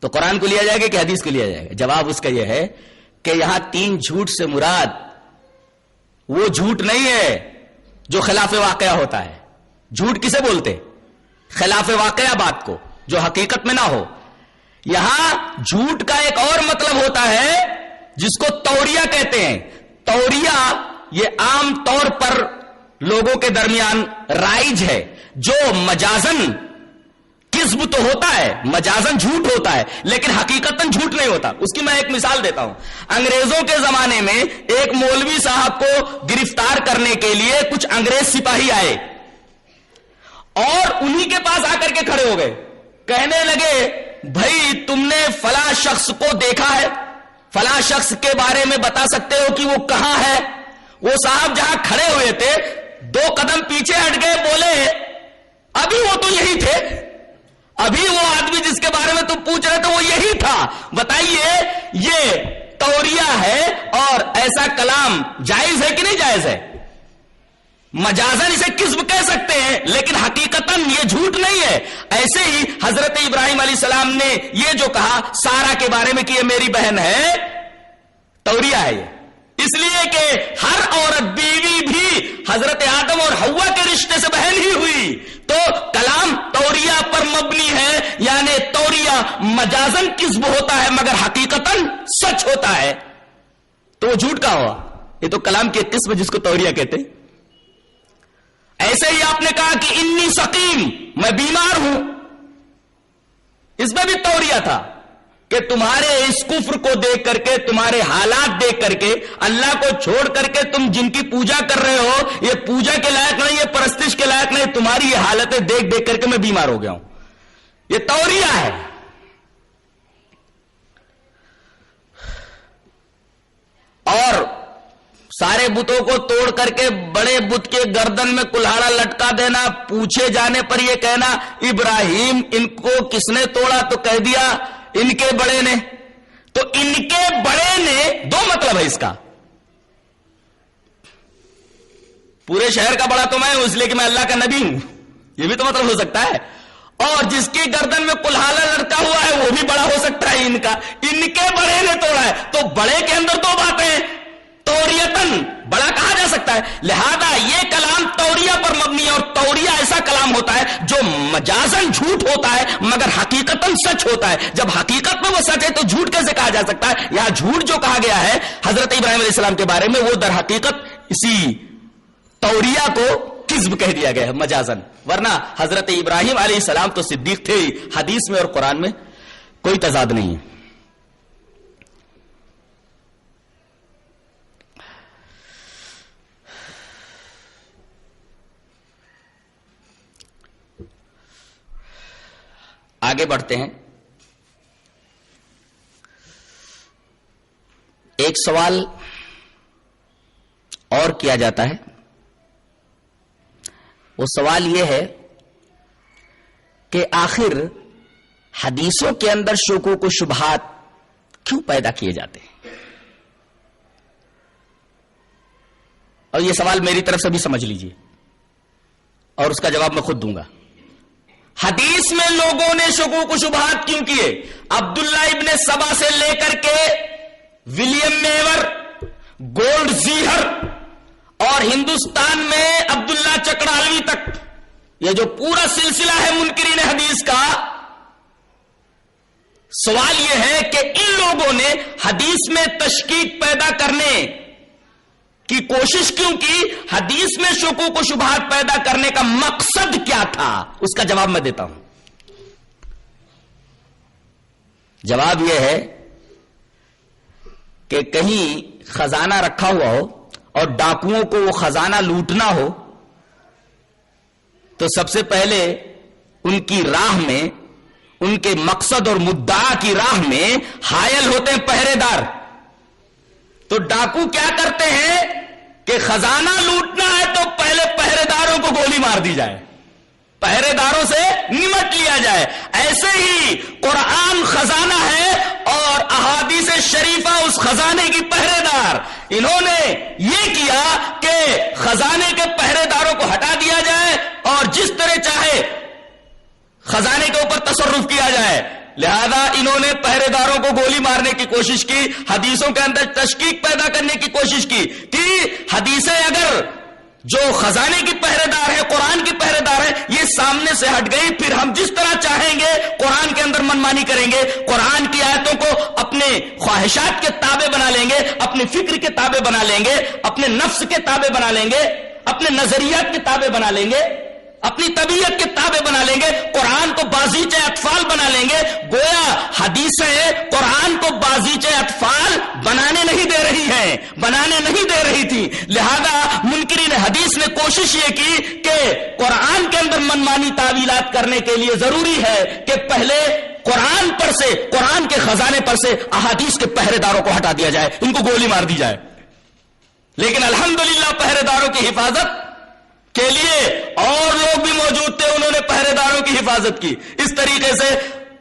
تو قرآن کو لیا جائے گا کہ حدیث کو لیا جائے گا؟ جواب اس کا یہ ہے کہ یہاں 3 جھوٹ سے مراد وہ جھوٹ نہیں ہے جو خلاف واقعہ ہوتا ہے۔ جھوٹ کسے بولتے؟ خلاف واقعہ بات کو، جو حقیقت میں نہ ہو۔ یہاں جھوٹ کا ایک اور مطلب ہوتا ہے جس کو توریہ کہتے ہیں۔ توریہ یہ عام طور پر لوگوں کے درمیان رائج ہے، جو مجازن کذب تو ہوتا ہے، مجازن جھوٹ ہوتا ہے، لیکن حقیقتاً جھوٹ نہیں ہوتا۔ اس کی میں ایک مثال دیتا ہوں۔ انگریزوں کے زمانے میں ایک مولوی صاحب کو گرفتار کرنے کے لیے کچھ انگریز سپاہی آئے اور انہی کے پاس آ کر کے کھڑے ہو گئے، کہنے لگے بھائی تم نے فلاں شخص کو دیکھا ہے، فلاں شخص کے بارے میں بتا سکتے ہو کہ وہ کہاں ہے؟ وہ صاحب جہاں کھڑے ہوئے تھے 2 قدم پیچھے ہٹ گئے, بولے ابھی وہ تو یہی تھے, ابھی وہ آدمی جس کے بارے میں تم پوچھ رہے تھے وہ یہی تھا. بتائیے یہ توریہ ہے اور ایسا کلام جائز ہے کہ نہیں جائز ہے؟ مجازن اسے کذب کہہ سکتے ہیں لیکن حقیقتاً یہ جھوٹ نہیں ہے. ایسے ہی حضرت ابراہیم علیہ السلام نے یہ جو کہا سارا کے بارے میں کہ یہ میری بہن ہے, توریہ ہے یہ, اس لیے کہ ہر عورت بیوی بھی حضرت آدم اور حوا کے رشتے سے بہن ہی ہوئی. تو کلام توریہ پر مبنی ہے, یعنی توریہ مجازن کذب ہوتا ہے مگر حقیقتاً سچ ہوتا ہے. تو وہ جھوٹ کا ہوا, یہ تو کلام کی ایک قسم جس کو توریہ کہتے. ایسے ہی آپ نے کہا کہ انی سقیم, میں بیمار ہوں, اس میں بھی توریہ تھا کہ تمہارے اس کفر کو دیکھ کر کے, تمہارے حالات دیکھ کر کے, اللہ کو چھوڑ کر کے تم جن کی پوجا کر رہے ہو یہ پوجا کے لائق نہیں, یہ پرستش کے لائق نہیں, تمہاری یہ حالتیں دیکھ دیکھ کر کے میں بیمار ہو گیا ہوں. یہ توریہ ہے. اور سارے بتوں کو توڑ کر کے بڑے بت کے گردن میں کلہاڑا لٹکا دینا, پوچھے جانے پر یہ کہنا ابراہیم ان کو کس نے توڑا, تو کہہ دیا ان کے بڑے نے. تو ان کے بڑے نے 2 مطلب ہے اس کا. پورے شہر کا بڑا تو میں ہوں اس لیے کہ میں اللہ کا نبی ہوں, یہ بھی تو مطلب ہو سکتا ہے. اور جس کی گردن میں کلہاڑا لٹکا ہوا ہے وہ بھی بڑا ہو سکتا ہے. ان کا ان کے بڑے نے توڑا ہے. تو بڑے کے اندر 2 باتیں, توریتن بڑا کہا جا سکتا ہے, لہذا یہ کلام توریہ پر مبنی ہے. اور توریہ ایسا کلام ہوتا ہے جو مجازن جھوٹ ہوتا ہے مگر حقیقتاً سچ ہوتا ہے. جب حقیقت میں وہ سچ ہے تو جھوٹ کیسے کہا جا سکتا ہے؟ یہاں جھوٹ جو کہا گیا ہے حضرت ابراہیم علیہ السلام کے بارے میں وہ در حقیقت اسی توریہ کو کذب کہہ دیا گیا ہے مجازن, ورنہ حضرت ابراہیم علیہ السلام تو صدیق تھے. حدیث میں اور قرآن میں کوئی تضاد نہیں ہے. آگے بڑھتے ہیں. ایک سوال اور کیا جاتا ہے, وہ سوال یہ ہے کہ آخر حدیثوں کے اندر شکوک و شبہات کیوں پیدا کیے جاتے ہیں؟ اور یہ سوال میری طرف سے بھی سمجھ لیجئے اور اس کا جواب میں خود دوں گا. حدیث میں لوگوں نے شکوک و شبہات کیوں کیے؟ عبداللہ ابن سبا سے لے کر کے ولیم میور, گولڈ زیہر اور ہندوستان میں عبداللہ چکڑالوی تک, یہ جو پورا سلسلہ ہے منکرین حدیث کا, سوال یہ ہے کہ ان لوگوں نے حدیث میں تشکیک پیدا کرنے کی کوشش کیوں کی؟ حدیث میں شکوک و شبہات پیدا کرنے کا مقصد کیا تھا؟ اس کا جواب میں دیتا ہوں. جواب یہ ہے کہ کہیں خزانہ رکھا ہوا ہو اور ڈاکوؤں کو وہ خزانہ لوٹنا ہو تو سب سے پہلے ان کی راہ میں, ان کے مقصد اور مدعا کی راہ میں حائل ہوتے ہیں پہرے دار. تو ڈاکو کیا کرتے ہیں کہ خزانہ لوٹنا ہے تو پہلے پہرے داروں کو گولی مار دی جائے, پہرے داروں سے نمٹ لیا جائے. ایسے ہی قرآن خزانہ ہے اور احادیث شریفہ اس خزانے کی پہرے دار. انہوں نے یہ کیا کہ خزانے کے پہرے داروں کو ہٹا دیا جائے اور جس طرح چاہے خزانے کے اوپر تصرف کیا جائے. لہذا انہوں نے پہرے داروں کو گولی مارنے کی کوشش کی, حدیثوں کے اندر تشکیک پیدا کرنے کی کوشش کی کہ حدیثیں اگر جو خزانے کی پہرے دار ہے, قرآن کی پہرے دار ہے, یہ سامنے سے ہٹ گئی, پھر ہم جس طرح چاہیں گے قرآن کے اندر منمانی کریں گے, قرآن کی آیتوں کو اپنے خواہشات کے تابع بنا لیں گے, اپنے فکر کے تابع بنا لیں گے, اپنے نفس کے تابع بنا لیں گے, اپنے نظریات کے تابع بنا لیں گے, اپنی طبیعت کے تابع بنا لیں گے, قرآن کو بازیچے اطفال بنا لیں گے. گویا حدیثیں قرآن کو بازیچے اطفال بنانے نہیں دے رہی ہیں, بنانے نہیں دے رہی تھی. لہذا منکرین حدیث نے کوشش یہ کی کہ قرآن کے اندر منمانی تعویلات کرنے کے لیے ضروری ہے کہ پہلے قرآن پر سے, قرآن کے خزانے پر سے احادیث کے پہرے داروں کو ہٹا دیا جائے, ان کو گولی مار دی جائے. لیکن الحمدللہ پہرے داروں کی حفاظت کے لیے اور لوگ بھی موجود تھے، انہوں نے پہرے داروں کی حفاظت کی. اس طریقے سے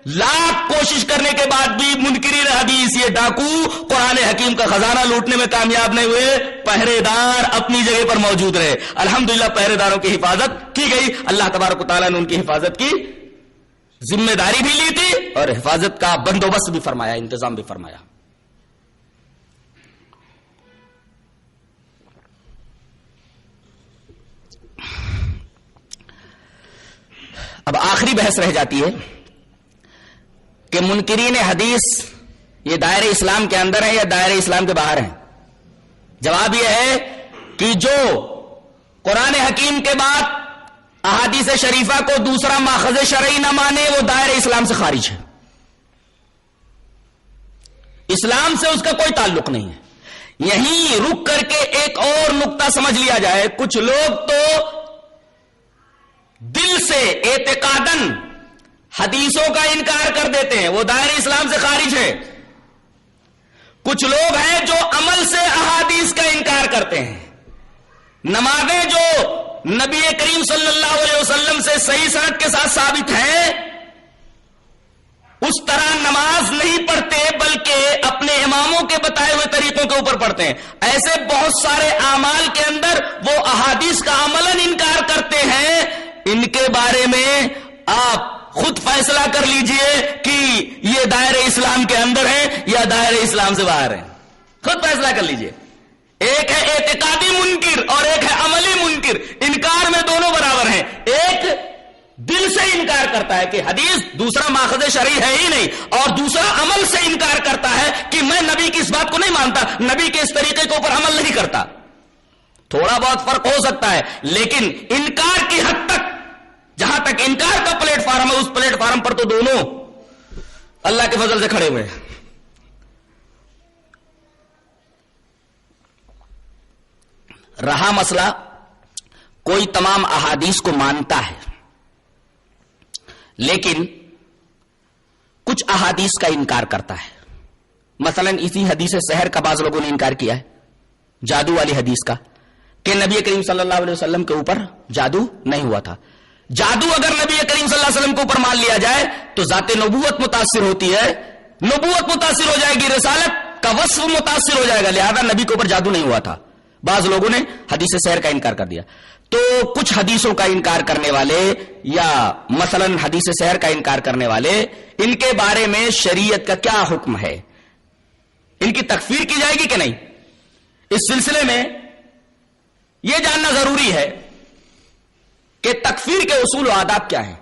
لاکھ کوشش کرنے کے بعد بھی منکرین حدیث، یہ ڈاکو قرآن حکیم کا خزانہ لوٹنے میں کامیاب نہیں ہوئے، پہرے دار اپنی جگہ پر موجود رہے. الحمدللہ پہرے داروں کی حفاظت کی گئی. اللہ تبارک و تعالیٰ نے ان کی حفاظت کی ذمہ داری بھی لی تھی اور حفاظت کا بندوبست بھی فرمایا، انتظام بھی فرمایا. اب آخری بحث رہ جاتی ہے کہ منکرین حدیث یہ دائرہ اسلام کے اندر ہیں یا دائرہ اسلام کے باہر ہیں. جواب یہ ہے کہ جو قرآن حکیم کے بعد احادیث شریفہ کو دوسرا ماخذ شرعی نہ مانے وہ دائرہ اسلام سے خارج ہے، اسلام سے اس کا کوئی تعلق نہیں ہے. یہیں رک کر کے ایک اور نقطہ سمجھ لیا جائے. کچھ لوگ تو دل سے اعتقاداً حدیثوں کا انکار کر دیتے ہیں، وہ دائرہ اسلام سے خارج ہے. کچھ لوگ ہیں جو عمل سے احادیث کا انکار کرتے ہیں. نمازیں جو نبی کریم صلی اللہ علیہ وسلم سے صحیح سند کے ساتھ ثابت ہیں اس طرح نماز نہیں پڑھتے بلکہ اپنے اماموں کے بتائے ہوئے طریقوں کے اوپر پڑھتے ہیں. ایسے بہت سارے اعمال کے اندر وہ احادیث کا عملاً انکار کرتے ہیں. ان کے بارے میں آپ خود فیصلہ کر لیجئے کہ یہ دائرہ اسلام کے اندر ہیں یا دائرہ اسلام سے باہر ہیں. خود فیصلہ کر لیجئے. ایک ہے اعتقادی منکر اور ایک ہے عملی منکر. انکار میں دونوں برابر ہیں. ایک دل سے انکار کرتا ہے کہ حدیث دوسرا ماخذ شرعی ہے ہی نہیں، اور دوسرا عمل سے انکار کرتا ہے کہ میں نبی کی اس بات کو نہیں مانتا، نبی کے اس طریقے کے اوپر عمل نہیں کرتا. تھوڑا بہت فرق ہو سکتا ہے لیکن انکار کی حد تک، جہاں تک انکار کا پلیٹ فارم ہے اس پلیٹ فارم پر تو دونوں اللہ کے فضل سے کھڑے ہوئے ہیں. رہا مسئلہ کوئی تمام احادیث کو مانتا ہے لیکن کچھ احادیث کا انکار کرتا ہے. مثلا اسی حدیث سحر کا بعض لوگوں نے انکار کیا ہے، جادو والی حدیث کا، کہ نبی کریم صلی اللہ علیہ وسلم کے اوپر جادو نہیں ہوا تھا. جادو اگر نبی کریم صلی اللہ علیہ وسلم کے اوپر مان لیا جائے تو ذات نبوت متاثر ہوتی ہے، نبوت متاثر ہو جائے گی، رسالت کا وصف متاثر ہو جائے گا، لہذا نبی کے اوپر جادو نہیں ہوا تھا. بعض لوگوں نے حدیث سحر کا انکار کر دیا. تو کچھ حدیثوں کا انکار کرنے والے یا مثلا حدیث سحر کا انکار کرنے والے، ان کے بارے میں شریعت کا کیا حکم ہے؟ ان کی تکفیر کی جائے گی کہ نہیں؟ اس سلسلے میں یہ جاننا ضروری ہے کہ تکفیر کے اصول و آداب کیا ہیں.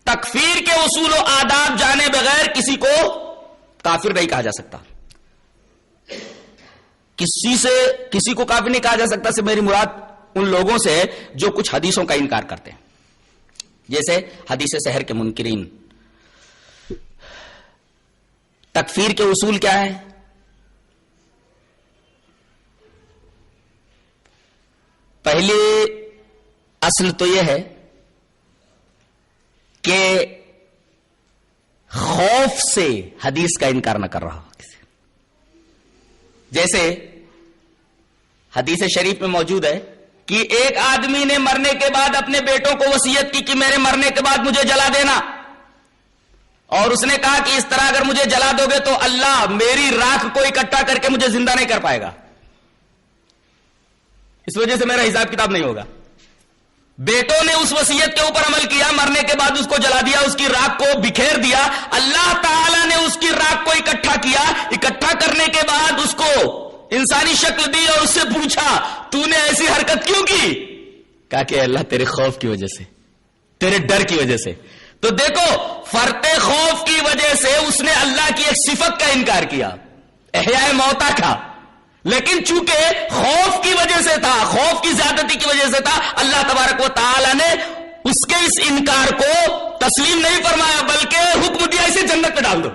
تکفیر کے اصول و آداب جانے بغیر کسی کو کافر نہیں کہا جا سکتا. کسی کو کافر نہیں کہا جا سکتا سے میری مراد ان لوگوں سے جو کچھ حدیثوں کا انکار کرتے ہیں، جیسے حدیث سحر کے منکرین. تکفیر کے اصول کیا ہے؟ پہلی اصل تو یہ ہے کہ خوف سے حدیث کا انکار نہ کر رہا ہو. جیسے حدیث شریف میں موجود ہے کہ ایک آدمی نے مرنے کے بعد اپنے بیٹوں کو وصیت کی کہ میرے مرنے کے بعد مجھے جلا دینا، اور اس نے کہا کہ اس طرح اگر مجھے جلا دو گے تو اللہ میری راکھ کو اکٹھا کر کے مجھے زندہ نہیں کر پائے گا، اس وجہ سے میرا حساب کتاب نہیں ہوگا. بیٹوں نے اس وصیت کے اوپر عمل کیا، مرنے کے بعد اس کو جلا دیا، اس کی راکھ کو بکھیر دیا. اللہ تعالی نے اس کی راکھ کو اکٹھا کیا، اکٹھا کرنے کے بعد اس کو انسانی شکل دی اور اس سے پوچھا تو نے ایسی حرکت کیوں کی؟ کہا کہ اللہ تیرے خوف کی وجہ سے، تیرے ڈر کی وجہ سے. تو دیکھو فرط خوف کی وجہ سے اس نے اللہ کی ایک صفت کا انکار کیا، احیاء موتا کا، لیکن چونکہ خوف کی وجہ سے تھا، خوف کی زیادتی کی وجہ سے تھا، اللہ تبارک و تعالی نے اس کے اس انکار کو تسلیم نہیں فرمایا بلکہ حکم دیا اسے جنت میں ڈال دو.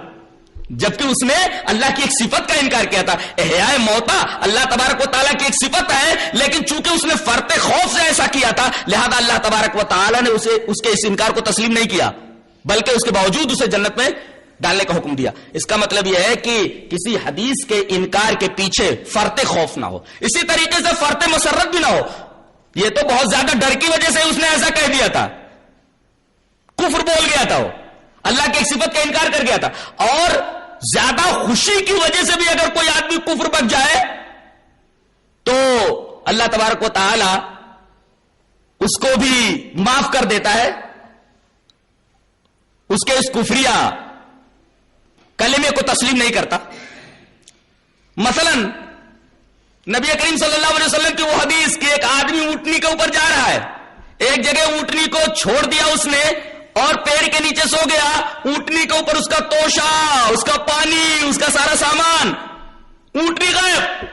جبکہ اس نے اللہ کی ایک صفت کا انکار کیا تھا. احیاء موتا اللہ تبارک و تعالیٰ کی ایک صفت ہے، لیکن چونکہ اس نے فرط خوف سے ایسا کیا تھا لہذا اللہ تبارک و تعالیٰ نے اس کے اس انکار کو تسلیم نہیں کیا بلکہ اس کے باوجود اسے جنت میں ڈالنے کا حکم دیا. اس کا مطلب یہ ہے کہ کسی حدیث کے انکار کے پیچھے فرط خوف نہ ہو, اسی طریقے سے فرط مسرت بھی نہ ہو. یہ تو بہت زیادہ ڈر کی وجہ سے اس نے ایسا کہہ دیا تھا, کفر بول گیا تھا, وہ اللہ کی ایک صفت کا انکار کر گیا تھا. اور زیادہ خوشی کی وجہ سے بھی اگر کوئی آدمی کفر بچ جائے تو اللہ تبارک و تعالی اس کو بھی معاف کر دیتا ہے, اس کے اس کفریہ کلمے کو تسلیم نہیں کرتا. مثلا نبی کریم صلی اللہ علیہ وسلم کی وہ حدیث کہ ایک آدمی اونٹنی کے اوپر جا رہا ہے, ایک جگہ اونٹنی کو چھوڑ دیا اس نے اور پیڑ کے نیچے سو گیا, اونٹنی کے اوپر اس کا توشا, اس کا پانی, اس کا سارا سامان, اونٹنی غائب,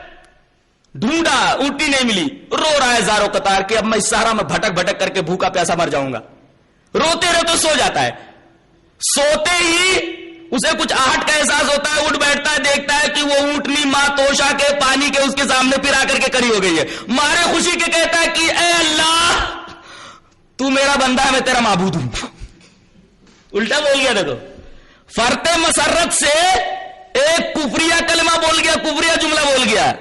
ڈھونڈا اونٹنی نہیں ملی, رو رہا ہے زاروں قطار کہ اب میں اس صحرا میں بھٹک بھٹک کر کے بھوکا پیاسا مر جاؤں گا. روتے روتے سو جاتا ہے. سوتے ہی اسے کچھ آہٹ کا احساس ہوتا ہے, اٹھ بیٹھتا ہے, دیکھتا ہے کہ وہ اونٹنی ماں توشا کے پانی کے اس کے سامنے پھر آ کر کے کھڑی ہو گئی ہے. مارے خوشی کے کہتا ہے کہ اے اللہ تو میرا بندہ ہے, میں تیرا معبود ہوں. الٹا بول گیا. دیکھو فرط مسرت سے ایک کفریہ کلمہ بول گیا, کفریہ جملہ بول گیا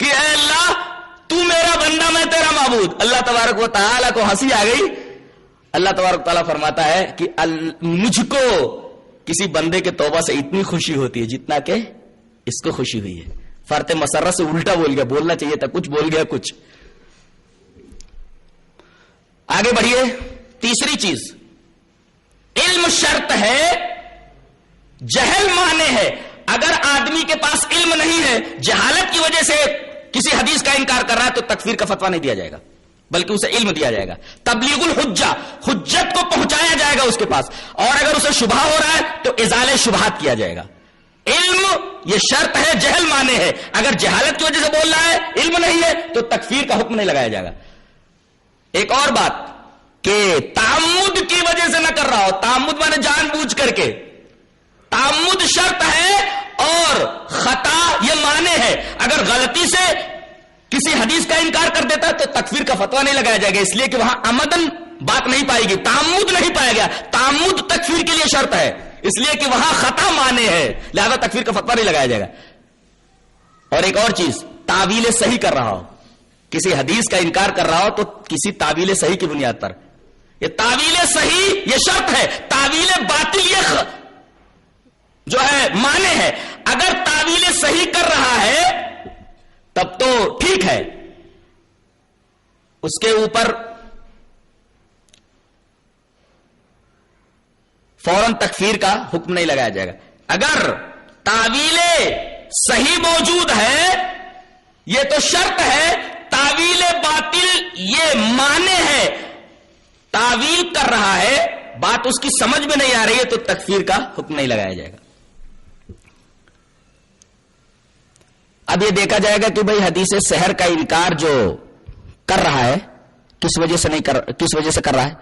کہ اے اللہ تو میرا بندہ, میں تیرا معبود. اللہ تبارک و تعالی کو ہنسی آ گئی. اللہ تبارک و تعالی فرماتا ہے کہ مجھ کو کسی بندے کے توبہ سے اتنی خوشی ہوتی ہے جتنا کہ اس کو خوشی ہوئی ہے. فرط مسرت سے الٹا بول گیا, بولنا چاہیے تھا کچھ, بول گیا کچھ. آگے بڑھیے. تیسری چیز, علم شرط ہے, جہل مانے ہے. اگر آدمی کے پاس علم نہیں ہے, جہالت کی وجہ سے کسی حدیث کا انکار کر رہا ہے تو تکفیر کا فتویٰ نہیں دیا جائے گا, بلکہ اسے علم دیا جائے گا. تبلیغ الحجہ, حجت کو پہنچایا جائے گا اس کے پاس, اور اگر اسے شبہ ہو رہا ہے تو ازالہ شبہات کیا جائے گا. علم یہ شرط ہے, جہل مانے ہے. اگر جہالت کی وجہ سے بول رہا ہے, علم نہیں ہے, تو تکفیر کا حکم نہیں لگایا جائے گا. ایک اور بات کہ تعمد کی وجہ سے نہ کر رہا ہو, تعمد مانے جان بوجھ کر کے, تعمد شرط ہے اور خطا یہ مانے ہے. اگر غلطی سے کسی حدیث کا انکار کر دیتا ہے تو تکفیر کا فتویٰ نہیں لگایا جائے گا, اس لیے کہ وہاں عمدن بات نہیں پائے گی, تعمد نہیں پایا گیا. تعمد تکفیر کے لیے شرط ہے, اس لیے کہ وہاں خطا مانے ہے, لہذا تکفیر کا فتویٰ نہیں لگایا جائے گا. اور ایک اور چیز, تعویل صحیح کر رہا ہو, کسی حدیث کا انکار کر رہا ہو تو کسی تعویل صحیح کی بنیاد پر. یہ تعویل صحیح یہ شرط ہے, تعویل باطل یہ جو ہے مانے ہے. اگر تعویل صحیح کر رہا ہے تب تو ٹھیک ہے, اس کے اوپر فوراً تکفیر کا حکم نہیں لگایا جائے گا. اگر تعویل صحیح موجود ہے یہ تو شرط ہے, تعویل باطل یہ مانے ہے, تعویل کر رہا ہے, بات اس کی سمجھ میں نہیں آ رہی ہے تو تکفیر کا حکم نہیں لگایا جائے گا. اب یہ دیکھا جائے گا کہ بھئی حدیث سحر کا انکار جو کر رہا ہے کس وجہ سے کر رہا ہے.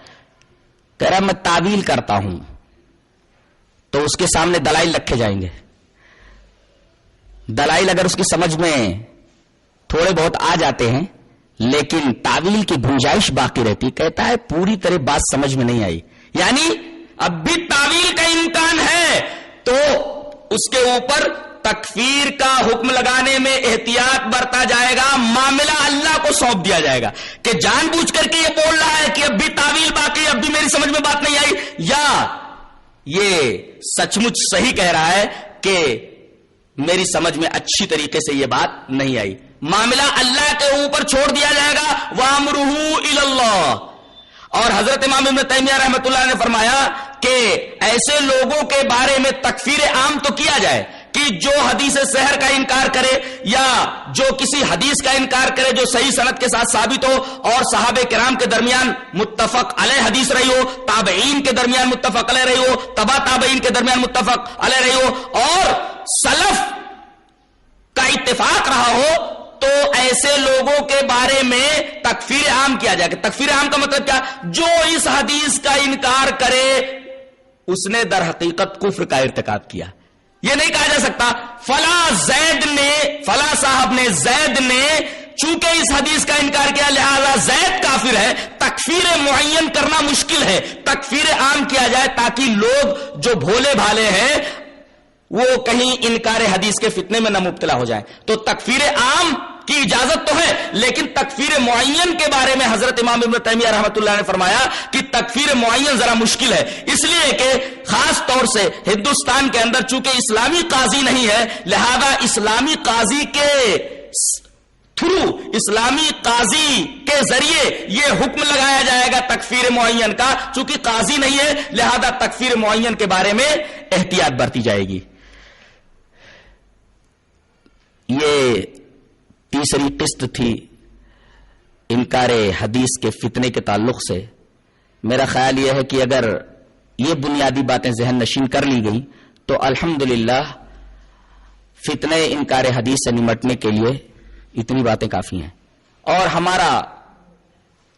کہہ رہا ہے میں تعویل کرتا ہوں, تو اس کے سامنے دلائل رکھے جائیں گے. دلائل اگر اس کی سمجھ میں تھوڑے بہت آ جاتے ہیں لیکن تعویل کی گنجائش باقی رہتی. کہتا ہے پوری طرح بات سمجھ میں نہیں آئی, یعنی اب بھی تعویل کا امکان ہے تو اس کے اوپر تکفیر کا حکم لگانے میں احتیاط برتا جائے گا. معاملہ اللہ کو سونپ دیا جائے گا کہ جان بوجھ کر کے یہ بول رہا ہے کہ اب بھی تعویل باقی, اب بھی میری سمجھ میں بات نہیں آئی, یا یہ سچ مچ صحیح کہہ رہا ہے کہ میری سمجھ میں اچھی طریقے سے یہ بات نہیں آئی. معاملہ اللہ کے اوپر چھوڑ دیا جائے گا. وَأَمْرُهُ إِلَى اللَّهِ. اور حضرت امام ابن تیمیہ رحمۃ اللہ نے فرمایا کہ ایسے لوگوں کے بارے میں تکفیر عام تو کیا جائے کہ جو حدیث سحر کا انکار کرے یا جو کسی حدیث کا انکار کرے جو صحیح سند کے ساتھ ثابت ہو اور صحابہ کرام کے درمیان متفق علیہ حدیث رہی ہو, تابعین کے درمیان متفق علیہ رہی ہو, تبع تابعین کے درمیان متفق علیہ رہی ہو, اور سلف کا اتفاق رہا ہو, تو ایسے لوگوں کے بارے میں تکفیر عام کیا جائے. تکفیر عام کا مطلب کیا؟ جو اس حدیث کا انکار کرے اس نے در حقیقت کفر کا ارتکاب کیا. یہ نہیں کہا جا سکتا فلاں صاحب نے زید نے چونکہ اس حدیث کا انکار کیا لہذا زید کافر ہے، تکفیر معین کرنا مشکل ہے، تکفیر عام کیا جائے تاکہ لوگ جو بھولے بھالے ہیں وہ کہیں انکار حدیث کے فتنے میں نہ مبتلا ہو جائیں. تو تکفیر عام کی اجازت تو ہے، لیکن تکفیر معین کے بارے میں حضرت امام ابن تیمیہ رحمۃ اللہ نے فرمایا کہ تکفیر معین ذرا مشکل ہے، اس لیے کہ خاص طور سے ہندوستان کے اندر چونکہ اسلامی قاضی نہیں ہے، لہذا اسلامی قاضی کے تھرو، اسلامی قاضی کے ذریعے یہ حکم لگایا جائے گا تکفیر معین کا. چونکہ قاضی نہیں ہے لہذا تکفیر معین کے بارے میں احتیاط برتی جائے گی. یہ تیسری قسط تھی انکار حدیث کے فتنے کے تعلق سے. میرا خیال یہ ہے کہ اگر یہ بنیادی باتیں ذہن نشین کر لی گئی تو الحمدللہ فتنے انکار حدیث سے نمٹنے کے لیے اتنی باتیں کافی ہیں. اور ہمارا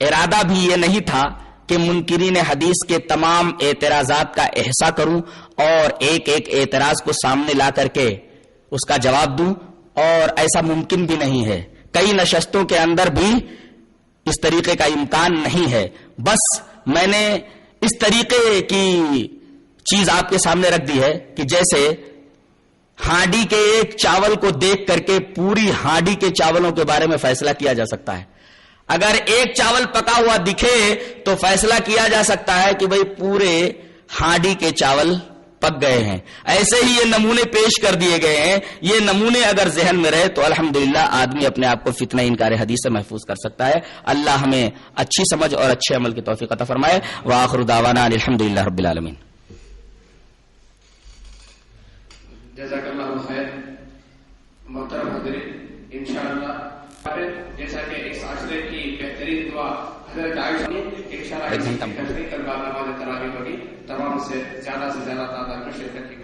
ارادہ بھی یہ نہیں تھا کہ منکرین حدیث کے تمام اعتراضات کا احصاء کروں اور ایک ایک اعتراض کو سامنے لا کر کے اس کا جواب دوں، اور ایسا ممکن بھی نہیں ہے. کئی نشستوں کے اندر بھی اس طریقے کا امکان نہیں ہے. بس میں نے اس طریقے کی چیز آپ کے سامنے رکھ دی ہے کہ جیسے ہانڈی کے ایک چاول کو دیکھ کر کے پوری ہانڈی کے چاولوں کے بارے میں فیصلہ کیا جا سکتا ہے. اگر ایک چاول پکا ہوا دکھے تو فیصلہ کیا جا سکتا ہے کہ بھئی پورے ہانڈی کے چاول پک گئے ہیں. ایسے ہی یہ نمونے پیش کر دیے گئے ہیں. یہ نمونے اگر ذہن میں رہے تو الحمدللہ آدمی اپنے آپ کو فتنہ انکار حدیث سے محفوظ کر سکتا ہے. اللہ ہمیں اچھی سمجھ اور اچھے عمل کی توفیق عطا فرمائے. وآخر دعوانا الحمدللہ رب العالمین. جزاک اللہ خیر. محترم حاضرین، انشاءاللہ جیسا کہ اس عشرے کی بہترین دعا حضرت عائشہ نے انشاءاللہ کل بعد نماز تراویح ہوگی. تمام سے زیادہ تعداد میں شرکت کی